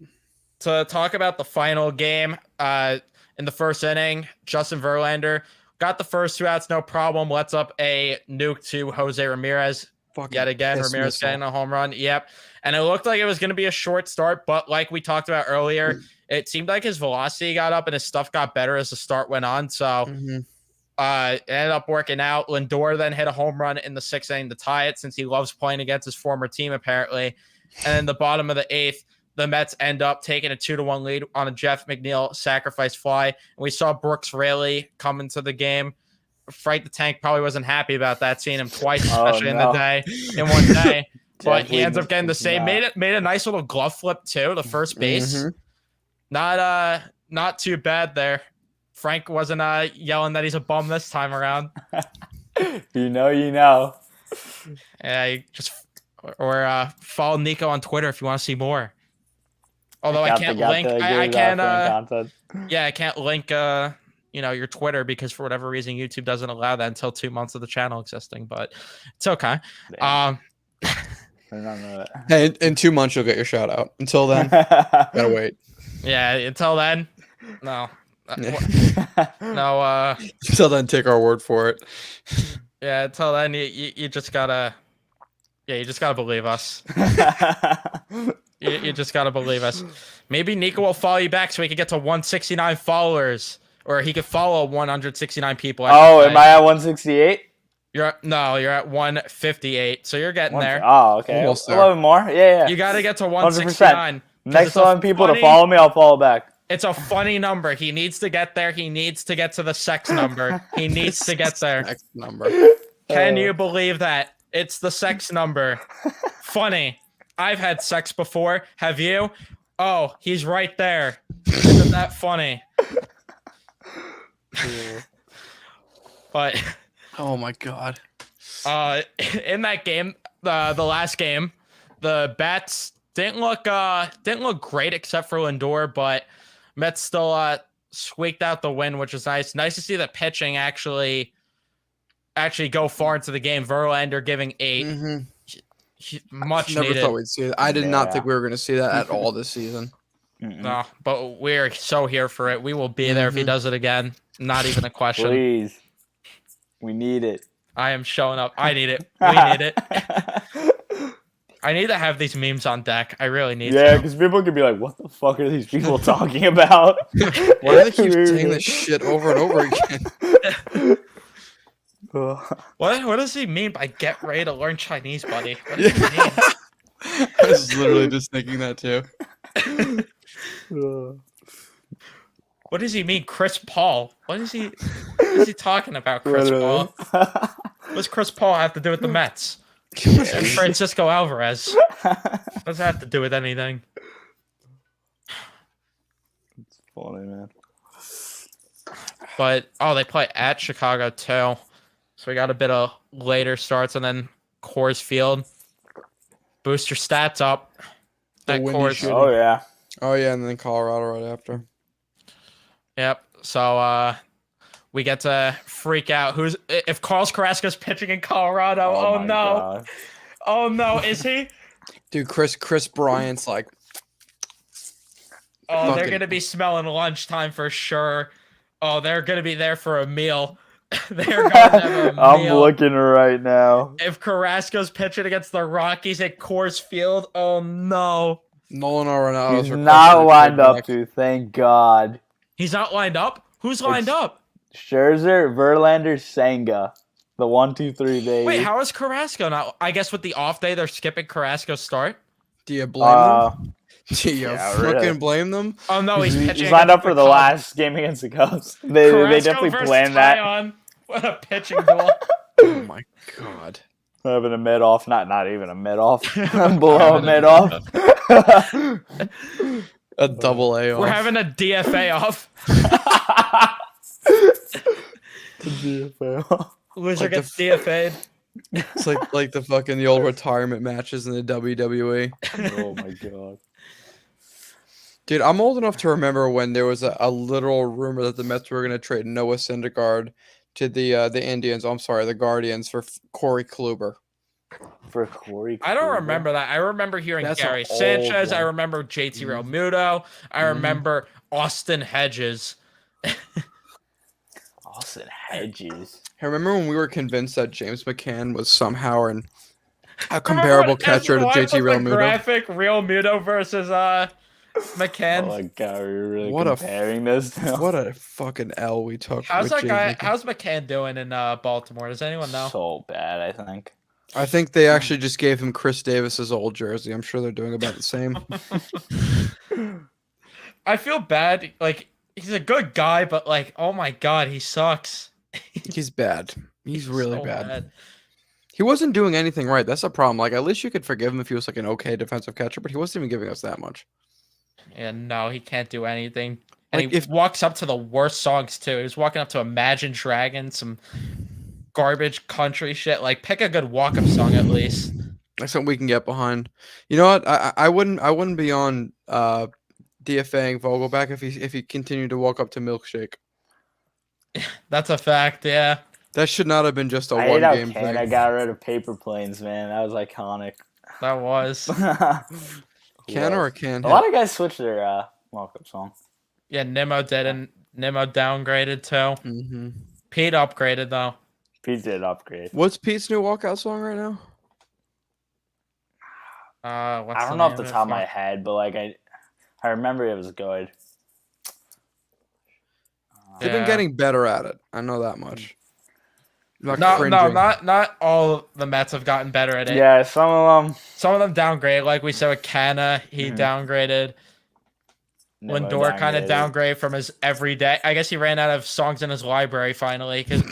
to talk about the final game, in the first inning, Justin Verlander got the first 2 outs, no problem. Lets up a nuke to Jose Ramirez. Fucking Yet again, piss Ramirez missile. getting a home run. Yep. And it looked like it was going to be a short start, but like we talked about earlier, it seemed like his velocity got up and his stuff got better as the start went on. So it ended up working out. Lindor then hit a home run in the 6th inning to tie it since he loves playing against his former team, apparently. And in the bottom of the 8th, the Mets end up taking a 2-1 lead on a Jeff McNeil sacrifice fly. And we saw Brooks Raley come into the game. Fright the Tank probably wasn't happy about that, seeing him twice, especially in the day, in one day. but he ends up getting the save. Made a nice little glove flip too. The first base, not too bad there. Frank wasn't yelling that he's a bum this time around. You know. Yeah, or follow Nico on Twitter if you want to see more. Although I can't link, I can't. I can't link. Your Twitter because for whatever reason YouTube doesn't allow that until 2 months of the channel existing. But it's okay. Hey, in 2 months you'll get your shout out. Until then, gotta wait. Yeah, until then, no. No. Until then, take our word for it. Yeah, until then, you just gotta. Yeah, you just gotta believe us. You just gotta believe us. Maybe Nico will follow you back so he can get to 169 followers, or he could follow 169 people. Am I at 168? You're at 158, so you're getting there. Oh, okay. Almost a little more. Yeah. You gotta get to 169. 100%. Next one, people to follow me, I'll follow back. It's a funny number. He needs to get there. He needs to get to the sex number. He needs to get there. Sex number. Can you believe that? It's the sex number. Funny. I've had sex before. Have you? Oh, he's right there. Isn't that funny? But oh my god. In that game, the last game, the bats didn't look great except for Lindor, but Mets still squeaked out the win, which was nice. Nice to see the pitching actually go far into the game. Verlander giving 8. Much Never needed. thought we'd see that. I did not think we were going to see that at all this season. No, but we're so here for it. We will be there if he does it again. Not even a question. Please. We need it. I am showing up. I need it. We need it. I need to have these memes on deck. I really need to. Yeah, because people could be like, what the fuck are these people talking about? Why do they keep saying this shit over and over again? What does he mean by get ready to learn Chinese, buddy? What does he mean? I was literally just thinking that too. What does he mean, Chris Paul? What is he talking about, Chris Paul? What does Chris Paul have to do with the Mets? And Francisco Alvarez. What does that have to do with anything? It's funny, man. But they play at Chicago too. So we got a bit of later starts and then Coors Field. Boost your stats up. At Coors. Oh yeah. Oh yeah, and then Colorado right after. Yep. So we get to freak out. If Carlos Carrasco's pitching in Colorado? Oh no. God. Oh no, is he? Dude, Chris Bryant's like. Oh, they're gonna be smelling lunchtime for sure. Oh, they're gonna be there for a meal. They're gonna have a meal. I'm looking right now. If Carrasco's pitching against the Rockies at Coors Field, oh no. Nolan Arenado's He's not lined up, dude. Thank God. He's not lined up? Who's lined up? Scherzer, Verlander, Senga. The 1, 2, 3 days. Wait, how is Carrasco not? I guess with the off day, they're skipping Carrasco's start? Do you blame them? Do you fucking blame them? Oh no, he's pitching. He's lined up for the last game against the Cubs. They definitely planned that. What a pitching duel. Oh my God. Having a mid-off. Not even a mid-off. Below a mid-off. A double A off. We're having a DFA off. Loser gets DFA'd. It's like the old retirement matches in the WWE. Oh my God. Dude, I'm old enough to remember when there was a literal rumor that the Mets were going to trade Noah Syndergaard to the Indians. I'm sorry, the Guardians for Corey Kluber. For Corey Kluber? I don't remember that. I remember hearing Gary Sanchez. I remember JT Realmuto. I remember Austin Hedges. Austin Hedges. I remember when we were convinced that James McCann was somehow a comparable catcher to JT Realmuto. Graphic Realmuto versus McCann. Oh my God, we're really comparing this now. What a fucking L we took. How's that guy? How's McCann doing in Baltimore? Does anyone know? So bad, I think. I think they actually just gave him Chris Davis's old jersey. I'm sure they're doing about the same. I feel bad. Like, he's a good guy, but like, oh my God, he sucks. He's bad. He's really so bad. He wasn't doing anything right. That's a problem. Like, at least you could forgive him if he was like an okay defensive catcher, but he wasn't even giving us that much. Yeah, no, he can't do anything. And Like, he if walks up to the worst songs too. He was walking up to Imagine Dragons, some garbage country shit. Like, pick a good walk-up song at least. that's something we can get behind. You know what? I wouldn't be on DFAing Vogelback if he continued to walk up to Milkshake. That's a fact. Yeah. That should not have been just a I one hate how game Canada thing. got rid of Paper Planes, man. That was iconic. That was. Can or can A lot of guys switched their walk-up song. Yeah, Nimmo did, and Nimmo downgraded too. Mm-hmm. Pete upgraded though. Pete did upgrade. What's Pete's new walkout song right now? What's I don't know off the top of my head, but like I remember it was good. They've been getting better at it. I know that much. Not No, cringing. not all the Mets have gotten better at it. Yeah, some of them. Some of them downgraded, like we said with Canna, he downgraded. Lindor kind of downgraded from his everyday. I guess he ran out of songs in his library finally because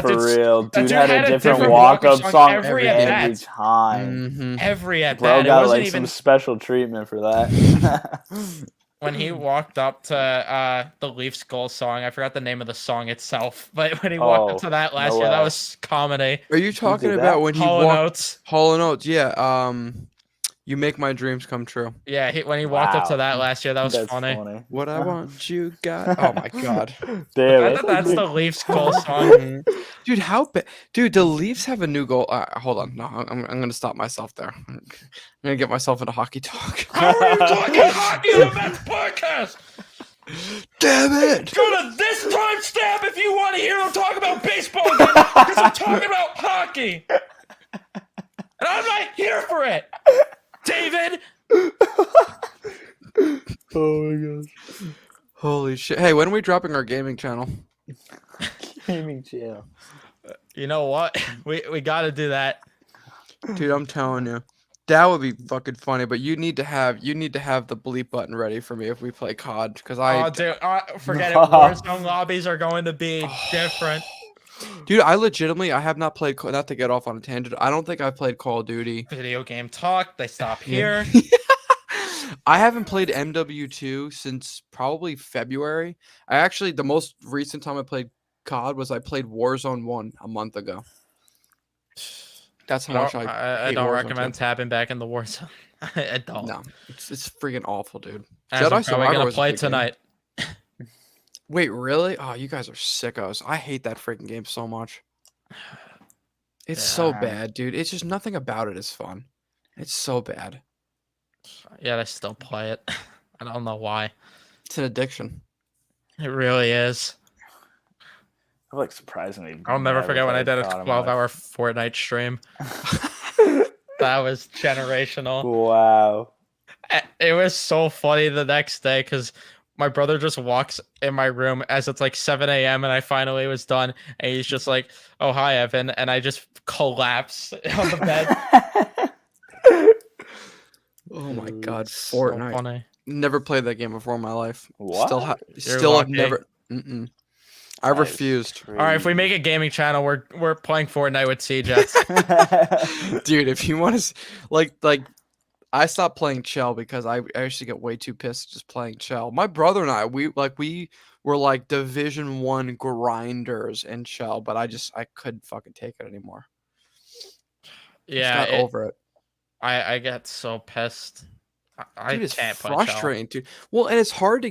For real, dude dude had had a a different different walk-up walk-up song song every every at-bat. time. Mm-hmm. every at Bro bat. It got wasn't like even some special treatment for that. when he walked up to the Leafs goal song. I forgot the name of the song itself, but when he walked up to that last no year, that way. was comedy. Are you talking did about that? when he Hall and walked? Oates. Hall and Oates, yeah. You make my dreams come true. Yeah, when he walked up to Wow. that last year, that was That's funny. What I want, you got. Oh my god, Damn I it. thought that's the Leafs goal song. dude, how bad? Dude, the Leafs have a new goal. Hold on, no, I'm gonna stop myself there. I'm gonna get myself into hockey talk. How are you talking hockey on the Mets podcast? Damn it! Go to this timestamp if you want to hear him talk about baseball again, because I'm talking about hockey. And I'm not here for it. David. Oh my gosh. Holy shit! Hey, when are we dropping our gaming channel? Gaming channel. You know what? We got to do that. Dude, I'm telling you, that would be fucking funny. But you need to have the bleep button ready for me if we play COD, because Oh, dude, forget it. Warzone lobbies are going to be different. Dude, I have not played. Not to get off on a tangent, I don't think I've played Call of Duty. Video game talk. They stop here. I haven't played MW2 since probably February. The most recent time I played COD was I played Warzone 1 a month ago. That's how much I hate don't Warzone recommend 2. tapping back in the Warzone. I don't. No, it's freaking awful, dude. As I'm Jedi probably Survivor gonna was a play good game. tonight. Wait, really? Oh, you guys are sickos. I hate that freaking game so much. It's so Yeah. bad, dude. It's just nothing about it is fun. It's so bad. Yeah, I still play it. I don't know why. It's an addiction. It really is. I'm like surprisingly. I'll never forget when I did a 12-hour Fortnite stream. That was generational. Wow. It was so funny the next day because my brother just walks in my room as it's like 7 a.m. and I finally was done. And he's just like, "Oh, hi, Evan." And I just collapse on the bed. Oh my god, So Fortnite. funny. Never played that game before in my life. What? Still have lucky. never. Mm-mm. I That is refused. All right, if we make a gaming channel, we're playing Fortnite with C-Jets. Dude, if you want to, like, I stopped playing Chell because I actually get way too pissed just playing Chell. My brother and I, we were like Division 1 grinders in Chell, but I couldn't fucking take it anymore. Yeah, Just got over it. I get so pissed. I Dude, it's can't play Chell. frustrating, dude. Well, and it's hard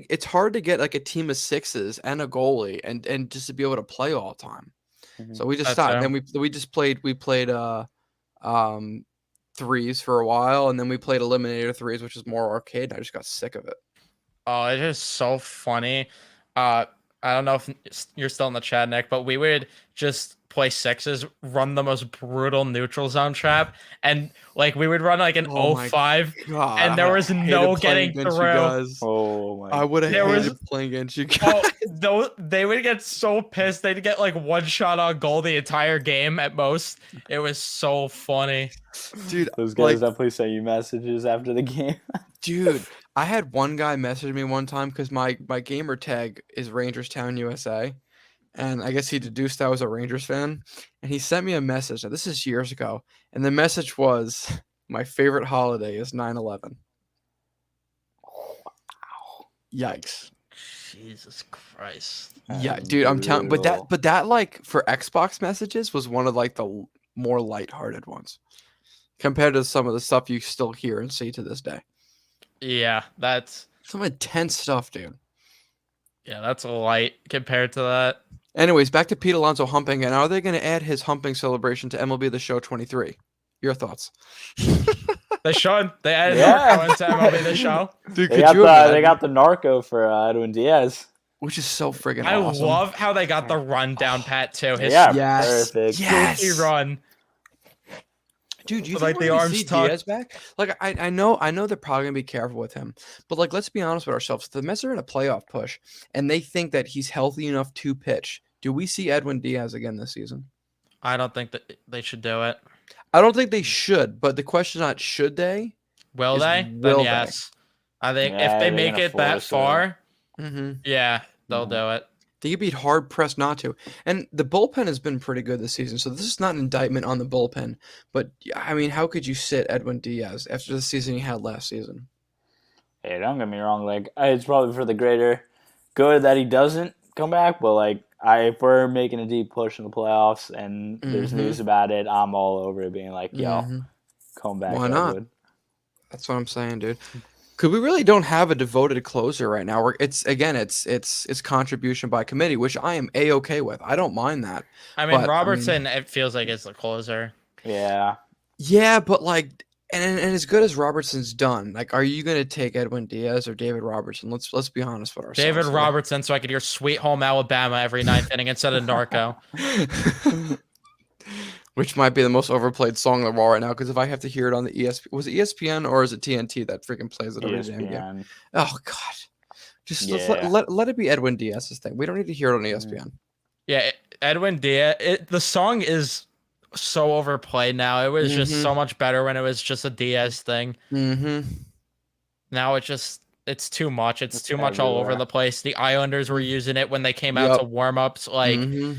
to get like a team of 6s and a goalie and just to be able to play all the time. So we just That's stopped. fair. And then we played threes for a while, and then we played Eliminator threes, which is more arcade. And I just got sick of it. Oh, it's just so funny. I don't know if you're still in the chat, Nick, but we would just play 6s, run the most brutal neutral zone trap, and like we would run like an Oh my 05, God, and there I was hated no playing getting against through. you guys. Oh my. I would have There hated was- playing against you guys. Oh, they would get so pissed. They'd get like one shot on goal the entire game at most. It was so funny. Dude, Those guys definitely sent you messages after the game. dude, I had one guy message me one time because my gamer tag is Rangerstown USA, and I guess he deduced I was a Rangers fan, and he sent me a message. Now, this is years ago, and the message was, "My favorite holiday is 9/11." Yikes! Jesus Christ. Yeah, That's dude, I'm telling. brutal. But that like for Xbox messages was one of like the more lighthearted ones compared to some of the stuff you still hear and see to this day. Yeah, that's Some intense stuff, dude. a light compared to that. Anyways, back to Pete Alonso humping, and are they going to add his humping celebration to MLB The Show 23? Your thoughts? They should. They added Yeah. Narco into MLB The Show. Dude, They got the narco for Edwin Diaz. which is so friggin' I awesome. love how they got the run down pat too. His Yeah, Yes, perfect. yes. goofy run. Dude, you With, think like, the we're gonna arms see tucked. Diaz back? Like I know they're probably gonna be careful with him, but like let's be honest with ourselves. The Mets are in a playoff push, and they think that he's healthy enough to pitch. Do we see Edwin Diaz again this season? I don't think that they should do it. I don't think they should, but the question is not should they? Will Is they? will Then they? yes. I think Yeah, if they they're make gonna it that force it. far, Mm-hmm. yeah, they'll Yeah. do it. They could be hard pressed not to. And the bullpen has been pretty good this season, so this is not an indictment on the bullpen. But I mean, how could you sit Edwin Diaz after the season he had last season? Hey, don't get me wrong. Like, it's probably for the greater good that he doesn't come back. But like, if we're making a deep push in the playoffs and there's Mhm. news about it, I'm all over it. Being like, yo, Mhm. come back. Why not? Edwin. That's what I'm saying, dude. Because we really don't have a devoted closer right now. It's contribution by committee, which I am a-okay with. I don't mind that. I mean, But, Robertson, it feels like is the closer. Yeah. Yeah, but like, and as good as Robertson's done, like, are you gonna take Edwin Diaz or David Robertson? Let's be honest with ourselves. David here. Robertson, so I could hear Sweet Home Alabama every ninth inning instead of Narco. Which might be the most overplayed song in the world right now. Because if I have to hear it on the ESPN, was it ESPN or is it TNT that freaking plays it every damn game? ESPN. Oh God, just let's Yeah. let it be Edwin Diaz's thing. We don't need to hear it on ESPN. Yeah, Edwin Diaz. The song is so overplayed now. It was just Mhm. so much better when it was just a Diaz thing. Mm-hmm. Now it's too much. It's It's too much all over everywhere. the place. The Islanders were using it when they came out Yep. to warm ups. Like Mm-hmm.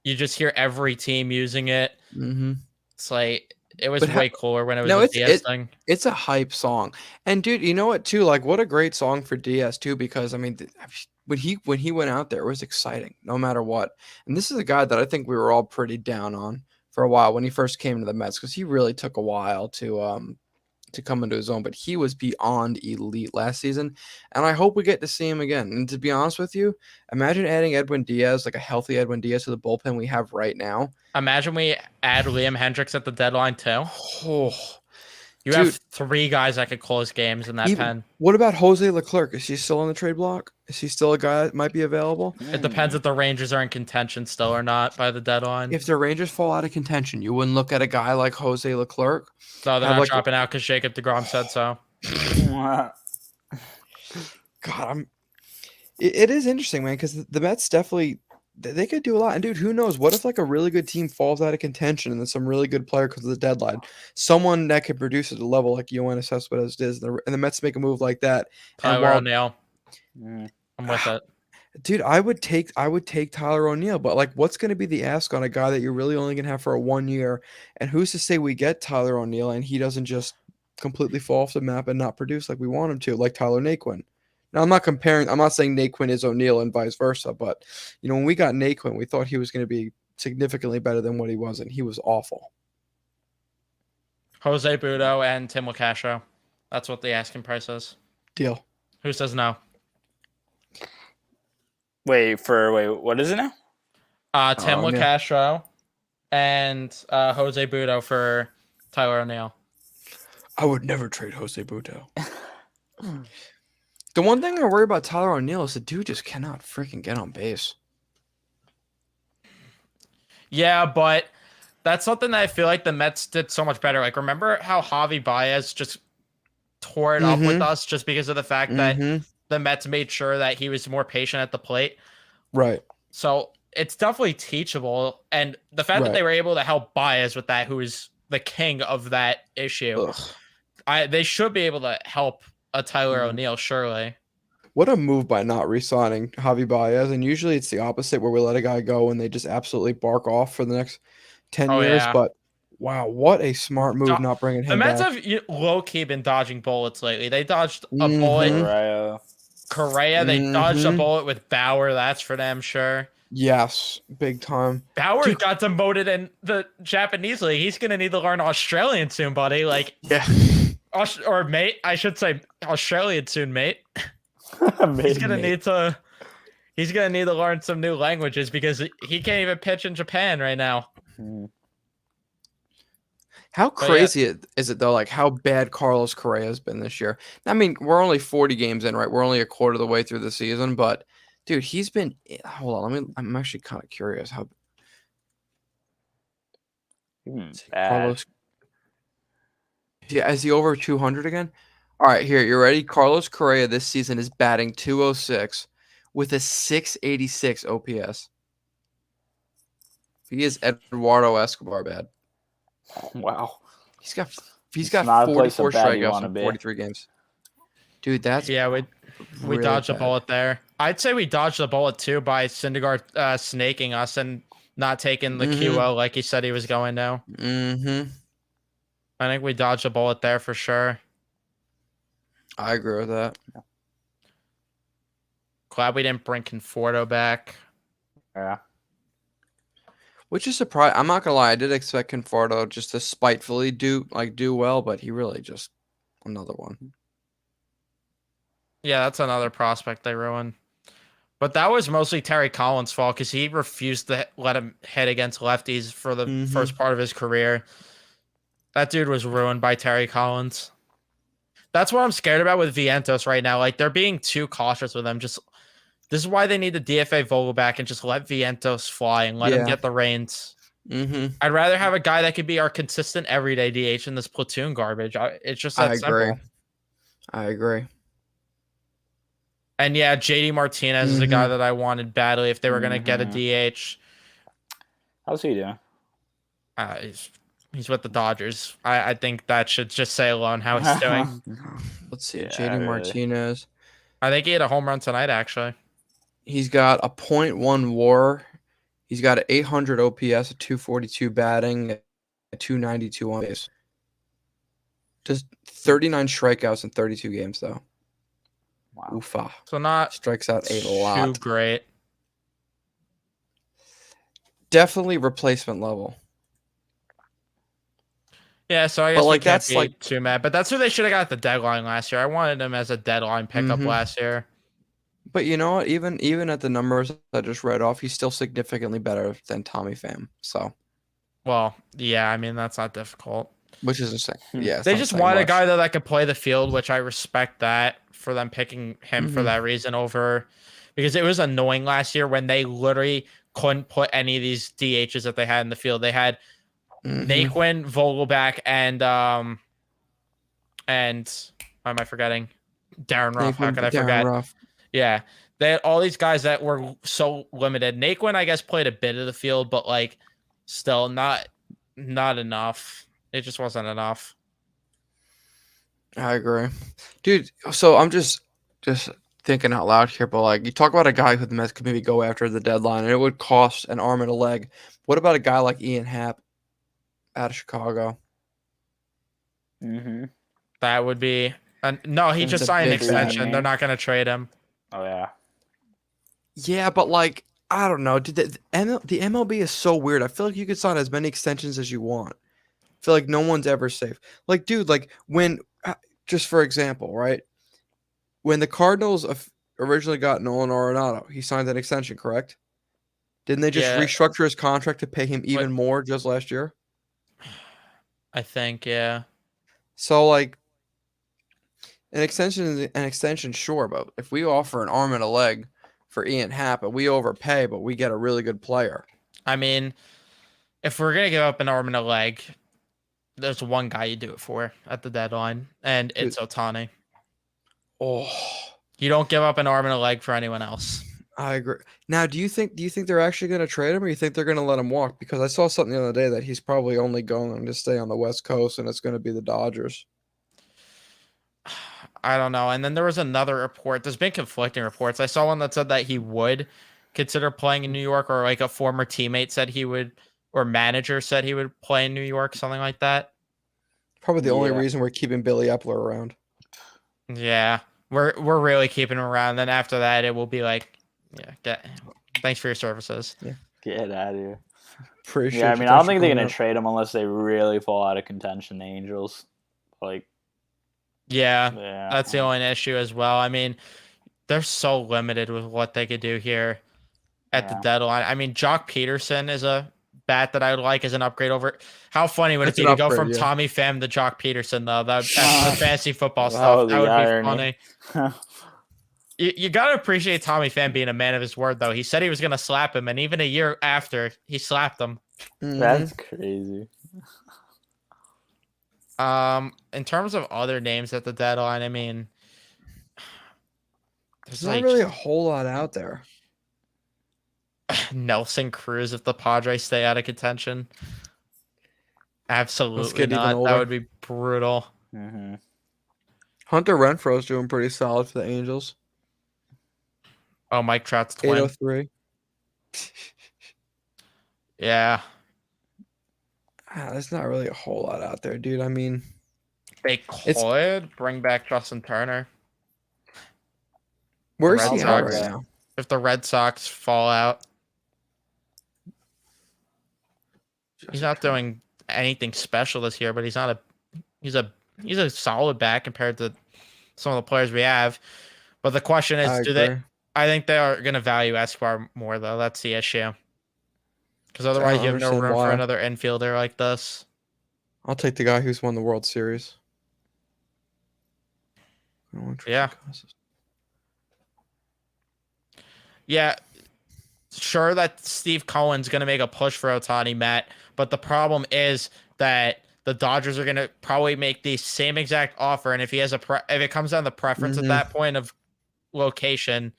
you just hear every team using it. Mm-hmm. It's like it was But way cooler when it was No, a it's- Diaz thing. It's a hype song, and dude, you know what too? Like, what a great song for Diaz too, because I mean, when he went out there, it was exciting, no matter what. And this is a guy that I think we were all pretty down on for a while when he first came to the Mets, because he really took a while to come into his own. But he was beyond elite last season, and I hope we get to see him again. And to be honest with you, imagine adding Edwin Diaz, like a healthy Edwin Diaz, to the bullpen we have right now. Imagine we add Liam Hendricks at the deadline too. Oh. You Dude. have 3 guys that could close games in that Even- pen. What about Jose Leclerc? Is he still on the trade block? Is he still a guy that might be available? It depends if the Rangers are in contention still or not by the deadline. If the Rangers fall out of contention, you wouldn't look at a guy like Jose Leclerc. No, they're have not like- dropping out because Jacob DeGrom said so. God, it is interesting, man, because the Mets definitely they could do a lot. And dude, who knows? What if like a really good team falls out of contention and then some really good player because of the deadline, someone that could produce at a level like Yoenis Cespedes does, and the Mets make a move like that. And Tyler while- O'Neill. Mm. I'm with it. Dude, I would take Tyler O'Neill, but like, what's going to be the ask on a guy that you're really only going to have for a 1 year? And who's to say we get Tyler O'Neill and he doesn't just completely fall off the map and not produce like we want him to, like Tyler Naquin? Now, I'm not saying Naquin is O'Neill and vice versa, but you know, when we got Naquin, we thought he was going to be significantly better than what he was, and he was awful. Jose Budo and Tim Lacastro. That's what the asking price is. Deal. Who says no? Wait, what is it now? Tim O'Neill. Lacastro and Jose Budo for Tyler O'Neill. I would never trade Jose Buto. The one thing I worry about Tyler O'Neill is the dude just cannot freaking get on base. Yeah, but that's something that I feel like the Mets did so much better. Like, remember how Javi Baez just tore it up with us just because of the fact that Mhm. the Mets made sure that he was more patient at the plate? Right. So it's definitely teachable. And the fact that Right. they were able to help Baez with that, who is the king of that issue, Ugh. they should be able to help a Tyler Mhm. O'Neill, surely. What a move by not re-signing Javi Baez. And usually it's the opposite where we let a guy go and they just absolutely bark off for the next 10 Oh years. yeah. But wow, what a smart move Do- not bringing The him Mets back. have low key been dodging bullets lately. They dodged a bullet. Mhm. Correa. They dodged a Mhm. bullet with Bauer. That's for damn sure. Yes, big time. Bauer Dude. got demoted in the Japanese league. He's gonna need to learn Australian soon, buddy. Like, Yeah. or mate, I should say Australian soon, mate. He's gonna need to. He's gonna need to learn some new languages because he can't even pitch in Japan right now. How But yeah. crazy is it though? Like how bad Carlos Correa has been this year. I mean, we're only 40 games in, right? We're only a quarter of the way through the season, but dude, he's been. Hold on, I'm actually kind of curious how Bad. Carlos. Yeah, is he over 200 again? All right, here you're ready. Carlos Correa this season is batting 206 with a 686 OPS. He is Eduardo Escobar bad. Wow. He's got It's not a place 44 of bad you strikeouts wanna in be. 43 games. Dude, that's Yeah, we really dodged a bad. bullet there. I'd say we dodged a bullet too by Syndergaard snaking us and not taking the Mhm. QO like he said he was going to. Mm-hmm. I think we dodged a bullet there for sure. I agree with that. Glad we didn't bring Conforto back. Yeah. Which is surprising. I'm not gonna lie, I did expect Conforto just to spitefully do well, but he really just another one. Yeah, that's another prospect they ruined. But that was mostly Terry Collins' fault because he refused to let him hit against lefties for the Mhm. first part of his career. That dude was ruined by Terry Collins. That's what I'm scared about with Vientos right now. Like, they're being too cautious with him. This is why they need to DFA Vogelback and just let Vientos fly and let him Yeah. get the reins. Mm-hmm. I'd rather have a guy that could be our consistent everyday DH in this platoon garbage. It's just I that agree. simple. I agree. And yeah, JD Martinez is a guy that I wanted badly if they were going to get a DH. How's he doing? He's with the Dodgers. I think that should just say alone how he's doing. Let's see. Yeah, JD really. Martinez. I think he hit a home run tonight, actually. He's got a .1 WAR. He's got an 800 OPS, a 242 batting, a 292 on base. Just 39 strikeouts in 32 games, though. Wow. Oofa. So not Strikes out a too lot. great. Definitely replacement level. Yeah, so I guess like, we can't that's, be like- too mad. But that's who they should have got at the deadline last year. I wanted him as a deadline pickup Mhm. last year. But you know what? Even at the numbers I just read off, he's still significantly better than Tommy Pham. So, Well, yeah, I mean, that's not difficult. which is insane. Yeah, it's They not just saying wanted a much. guy that could play the field, which I respect that for them picking him for Mhm. that reason over, because it was annoying last year when they literally couldn't put any of these DHs that they had in the field. They had Mhm. Naquin, Vogelback, and why am I forgetting? Darren Ruff. How Nathan- could I Darren forget? Ruff. Yeah. They had all these guys that were so limited. Naquin, I guess, played a bit of the field, but like still not enough. It just wasn't enough. I agree, dude. So I'm just thinking out loud here, but like you talk about a guy who the Mets could maybe go after the deadline, and it would cost an arm and a leg. What about a guy like Ian Happ out of Chicago? Mm-hmm. That would be no, he It's just a signed an big extension. signing. They're not gonna trade him. Oh yeah. Yeah, but like I don't know. Dude, the MLB is so weird. I feel like you could sign as many extensions as you want. I feel like no one's ever safe. Like, dude, like when just for example, right? When the Cardinals originally got Nolan Arenado, he signed an extension, correct? Didn't they just Yeah. restructure his contract to pay him even more just last year? I think, yeah. So like an extension is an extension, sure, but if we offer an arm and a leg for Ian Happ and we overpay, but we get a really good player. I mean, if we're gonna give up an arm and a leg, there's one guy you do it for at the deadline, and it's Ohtani. Oh, You don't give up an arm and a leg for anyone else. I agree. Now, do you think they're actually going to trade him, or you think they're going to let him walk? Because I saw something the other day that he's probably only going to stay on the West Coast, and it's going to be the Dodgers. I don't know. And then there was another report. There's been conflicting reports. I saw one that said that he would consider playing in New York, or like a former teammate said he would, or manager said he would play in New York, something like that. Probably the only Yeah. reason we're keeping Billy Epler around. Yeah, we're really keeping him around. Then after that, it will be like, yeah, thanks for your services. Get out of here. Appreciate Yeah, I you. mean, I don't Thanks for think they're coming gonna up. trade him unless they really fall out of contention. The Angels, like, Yeah, yeah, that's the only issue as well. I mean, they're so limited with what they could do here at the Yeah. deadline. I mean, Jock Peterson is a bat that I would like as an upgrade over. How funny would That's it be an to go upgrade, from yeah. Tommy Pham to Jock Peterson though? That after the fantasy football That stuff, would that be would irony. be funny. You gotta appreciate Tommy Pham being a man of his word though. He said he was gonna slap him, and even a year after, he slapped him. That's crazy. In terms of other names at the deadline, I mean, There's there's not like really a whole lot out there. Nelson Cruz if the Padres stay out of contention. Absolutely get even not. That older. would be brutal. Mm-hmm. Hunter Renfro's doing pretty solid for the Angels. Oh, Mike Trout's twin. 803. Yeah. There's not really a whole lot out there, dude. I mean, They could bring back Justin Turner where's Red he at Sox. right now? if the Red Sox fall out. He's not doing anything special this year, but he's a solid back compared to some of the players we have. But the question is, I think they are going to value Escobar more though. That's the issue. Because otherwise, you have no understand room for why. another infielder like this. I'll take the guy who's won the World Series. I don't want Yeah. Tristan Casas. Yeah, sure that Steve Cohen's going to make a push for Ohtani, Matt, but the problem is that the Dodgers are going to probably make the same exact offer, and if he has if it comes down to preference at that point of location,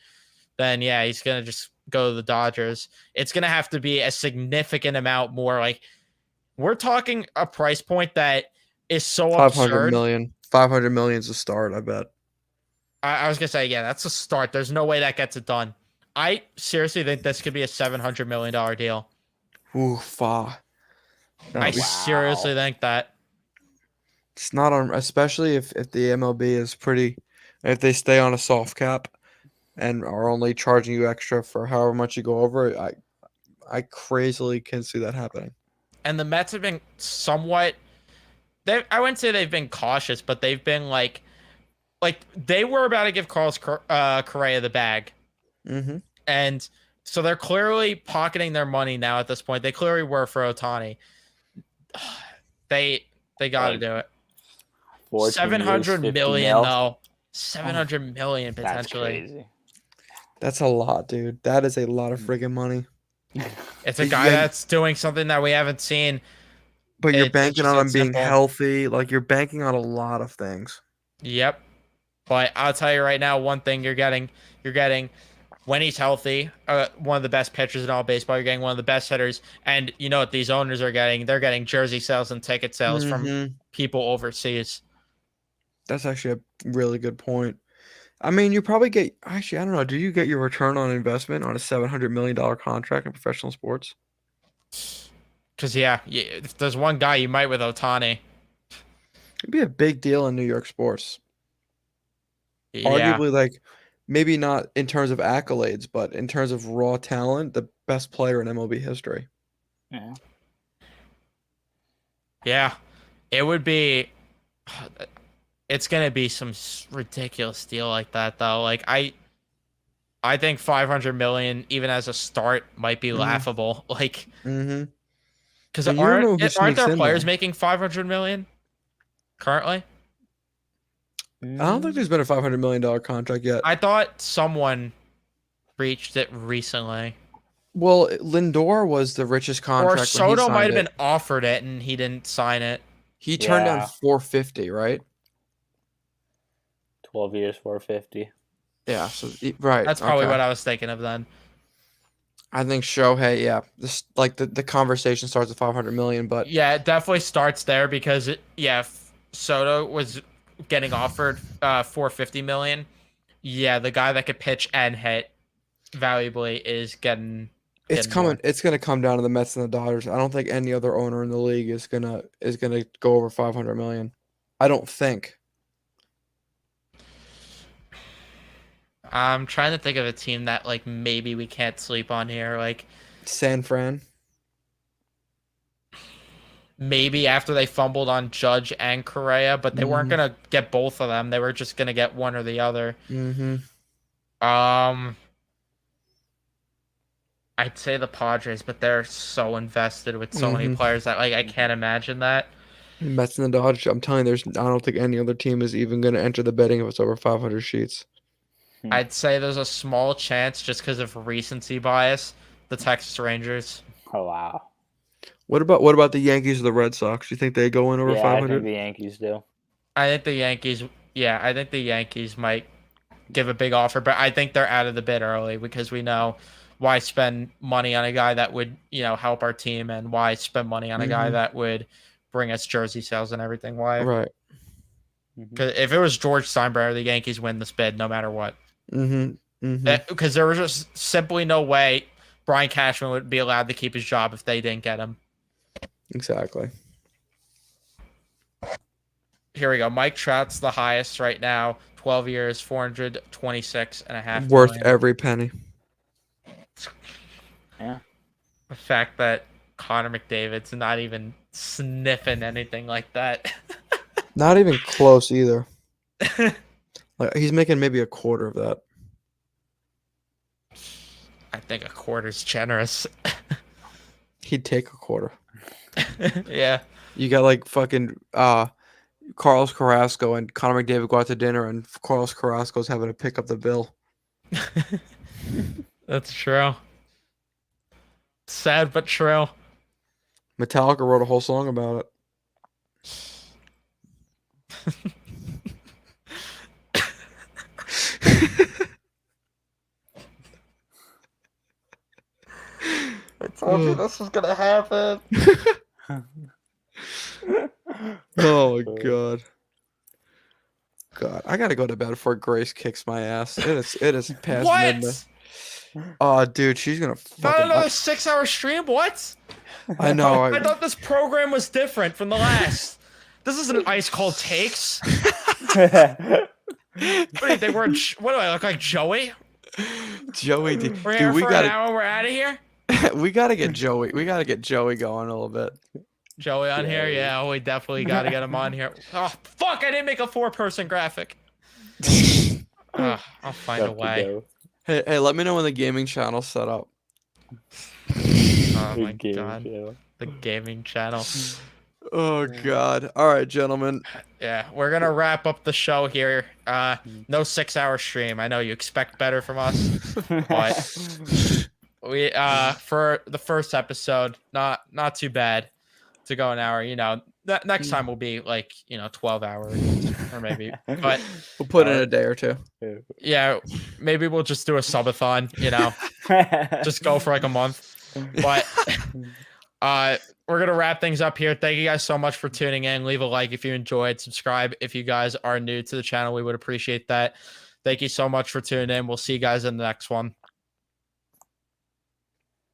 then yeah, he's going to just go to the Dodgers. It's going to have to be a significant amount more. Like, we're talking a price point that is so 500 absurd. million. 500 million is a start, I bet. I was going to say, yeah, that's a start. There's no way that gets it done. I seriously think this could be a $700 million deal. Ooh, far. I seriously think that. It's not on, especially if the MLB is pretty, if they stay on a soft cap and are only charging you extra for however much you go over. I crazily can see that happening. And the Mets have been somewhat. I wouldn't say they've been cautious, but they've been like they were about to give Carlos Correa the bag. Mm-hmm. And so they're clearly pocketing their money now at this point. They clearly were for Ohtani. They got to do it. 700 million though. 700 million potentially. That's crazy. That's a lot, dude. That is a lot of friggin' money. It's a guy that's doing something that we haven't seen. But you're It's banking just on that him being simple. healthy. Like, you're banking on a lot of things. Yep. But I'll tell you right now, one thing you're getting when he's healthy, one of the best pitchers in all baseball. You're getting one of the best hitters, and you know what these owners are getting? They're getting jersey sales and ticket sales from people overseas. That's actually a really good point. I mean, you probably get, actually, I don't know. Do you get your return on investment on a $700 million contract in professional sports? Because yeah, if there's one guy you might with Ohtani. It'd be a big deal in New York sports. Yeah. Arguably, like, maybe not in terms of accolades, but in terms of raw talent, the best player in MLB history. Yeah. Yeah. It would be. It's gonna be some ridiculous deal like that, though. Like I think 500 million, even as a start, might be laughable. Like, because aren't there players making 500 million currently? I don't think there's been a $500 million contract yet. I thought someone reached it recently. Well, Lindor was the richest contract. Or Soto might have been offered it and he didn't sign it. He turned down 450, right? 12 years, 450. Yeah, so right. That's probably what I was thinking of then. I think Shohei, yeah, this like the conversation starts at 500 million, but yeah, it definitely starts there because Soto was getting offered 450 million, yeah, the guy that could pitch and hit valuably is getting Coming. more. It's gonna come down to the Mets and the Dodgers. I don't think any other owner in the league is gonna go over 500 million. I don't think. I'm trying to think of a team that like maybe we can't sleep on here. Like San Fran. maybe after they fumbled on Judge and Correa, but they weren't gonna get both of them. They were just gonna get one or the other. Mm-hmm. I'd say the Padres, but they're so invested with so many players that like I can't imagine that. Mets and the Dodgers. I'm telling you, I don't think any other team is even gonna enter the betting if it's over 500 sheets. I'd say there's a small chance just because of recency bias. The Texas Rangers. Oh wow. What about the Yankees or the Red Sox? Do you think they go in over Yeah, I 500? think the Yankees do. I think the Yankees. Yeah, I think the Yankees might give a big offer, but I think they're out of the bid early because we know why spend money on a guy that would help our team, and why spend money on a guy that would bring us jersey sales and everything. Why? Right. Because if it was George Steinbrenner, the Yankees win this bid no matter what. Mm-hmm. Because there was just simply no way Brian Cashman would be allowed to keep his job if they didn't get him. Exactly. Here we go. Mike Trout's the highest right now. 12 years, 426.5 Worth million. every penny. Yeah. The fact that Connor McDavid's not even sniffing anything like that. Not even close either. Like he's making maybe a quarter of that. I think a quarter's generous. He'd take a quarter. Yeah. You got like fucking Carlos Carrasco and Connor McDavid go out to dinner, and Carlos Carrasco's having to pick up the bill. That's true. Sad but true. Metallica wrote a whole song about it. I told you this was gonna happen. Oh my god. God, I gotta go to bed before Grace kicks my ass. It is past midnight. Oh, dude, she's gonna Not fucking. another 6-hour stream? What? I know. I thought this program was different from the last. This isn't Ice Cold Takes. What do you think? What do I look like, Joey? Joey, We're here for an hour. We're out of here. We gotta get Joey. We gotta get Joey going a little bit. Joey on here? Yeah, we definitely got to get him on here. Oh, fuck, I didn't make a 4-person graphic. I'll find a way. Hey, let me know when the gaming channel's set up. Oh my god. The gaming channel. Oh god. All right, gentlemen. Yeah, we're going to wrap up the show here. No 6-hour stream. I know you expect better from us. But we for the first episode, not too bad to go an hour. Next time will be like 12 hours or maybe, but we'll put in a day or two. Yeah, maybe we'll just do a subathon. Just go for like a month. But we're gonna wrap things up here. Thank you guys so much for tuning in. Leave a like if you enjoyed. Subscribe if you guys are new to the channel. We would appreciate that. Thank you so much for tuning in. We'll see you guys in the next one.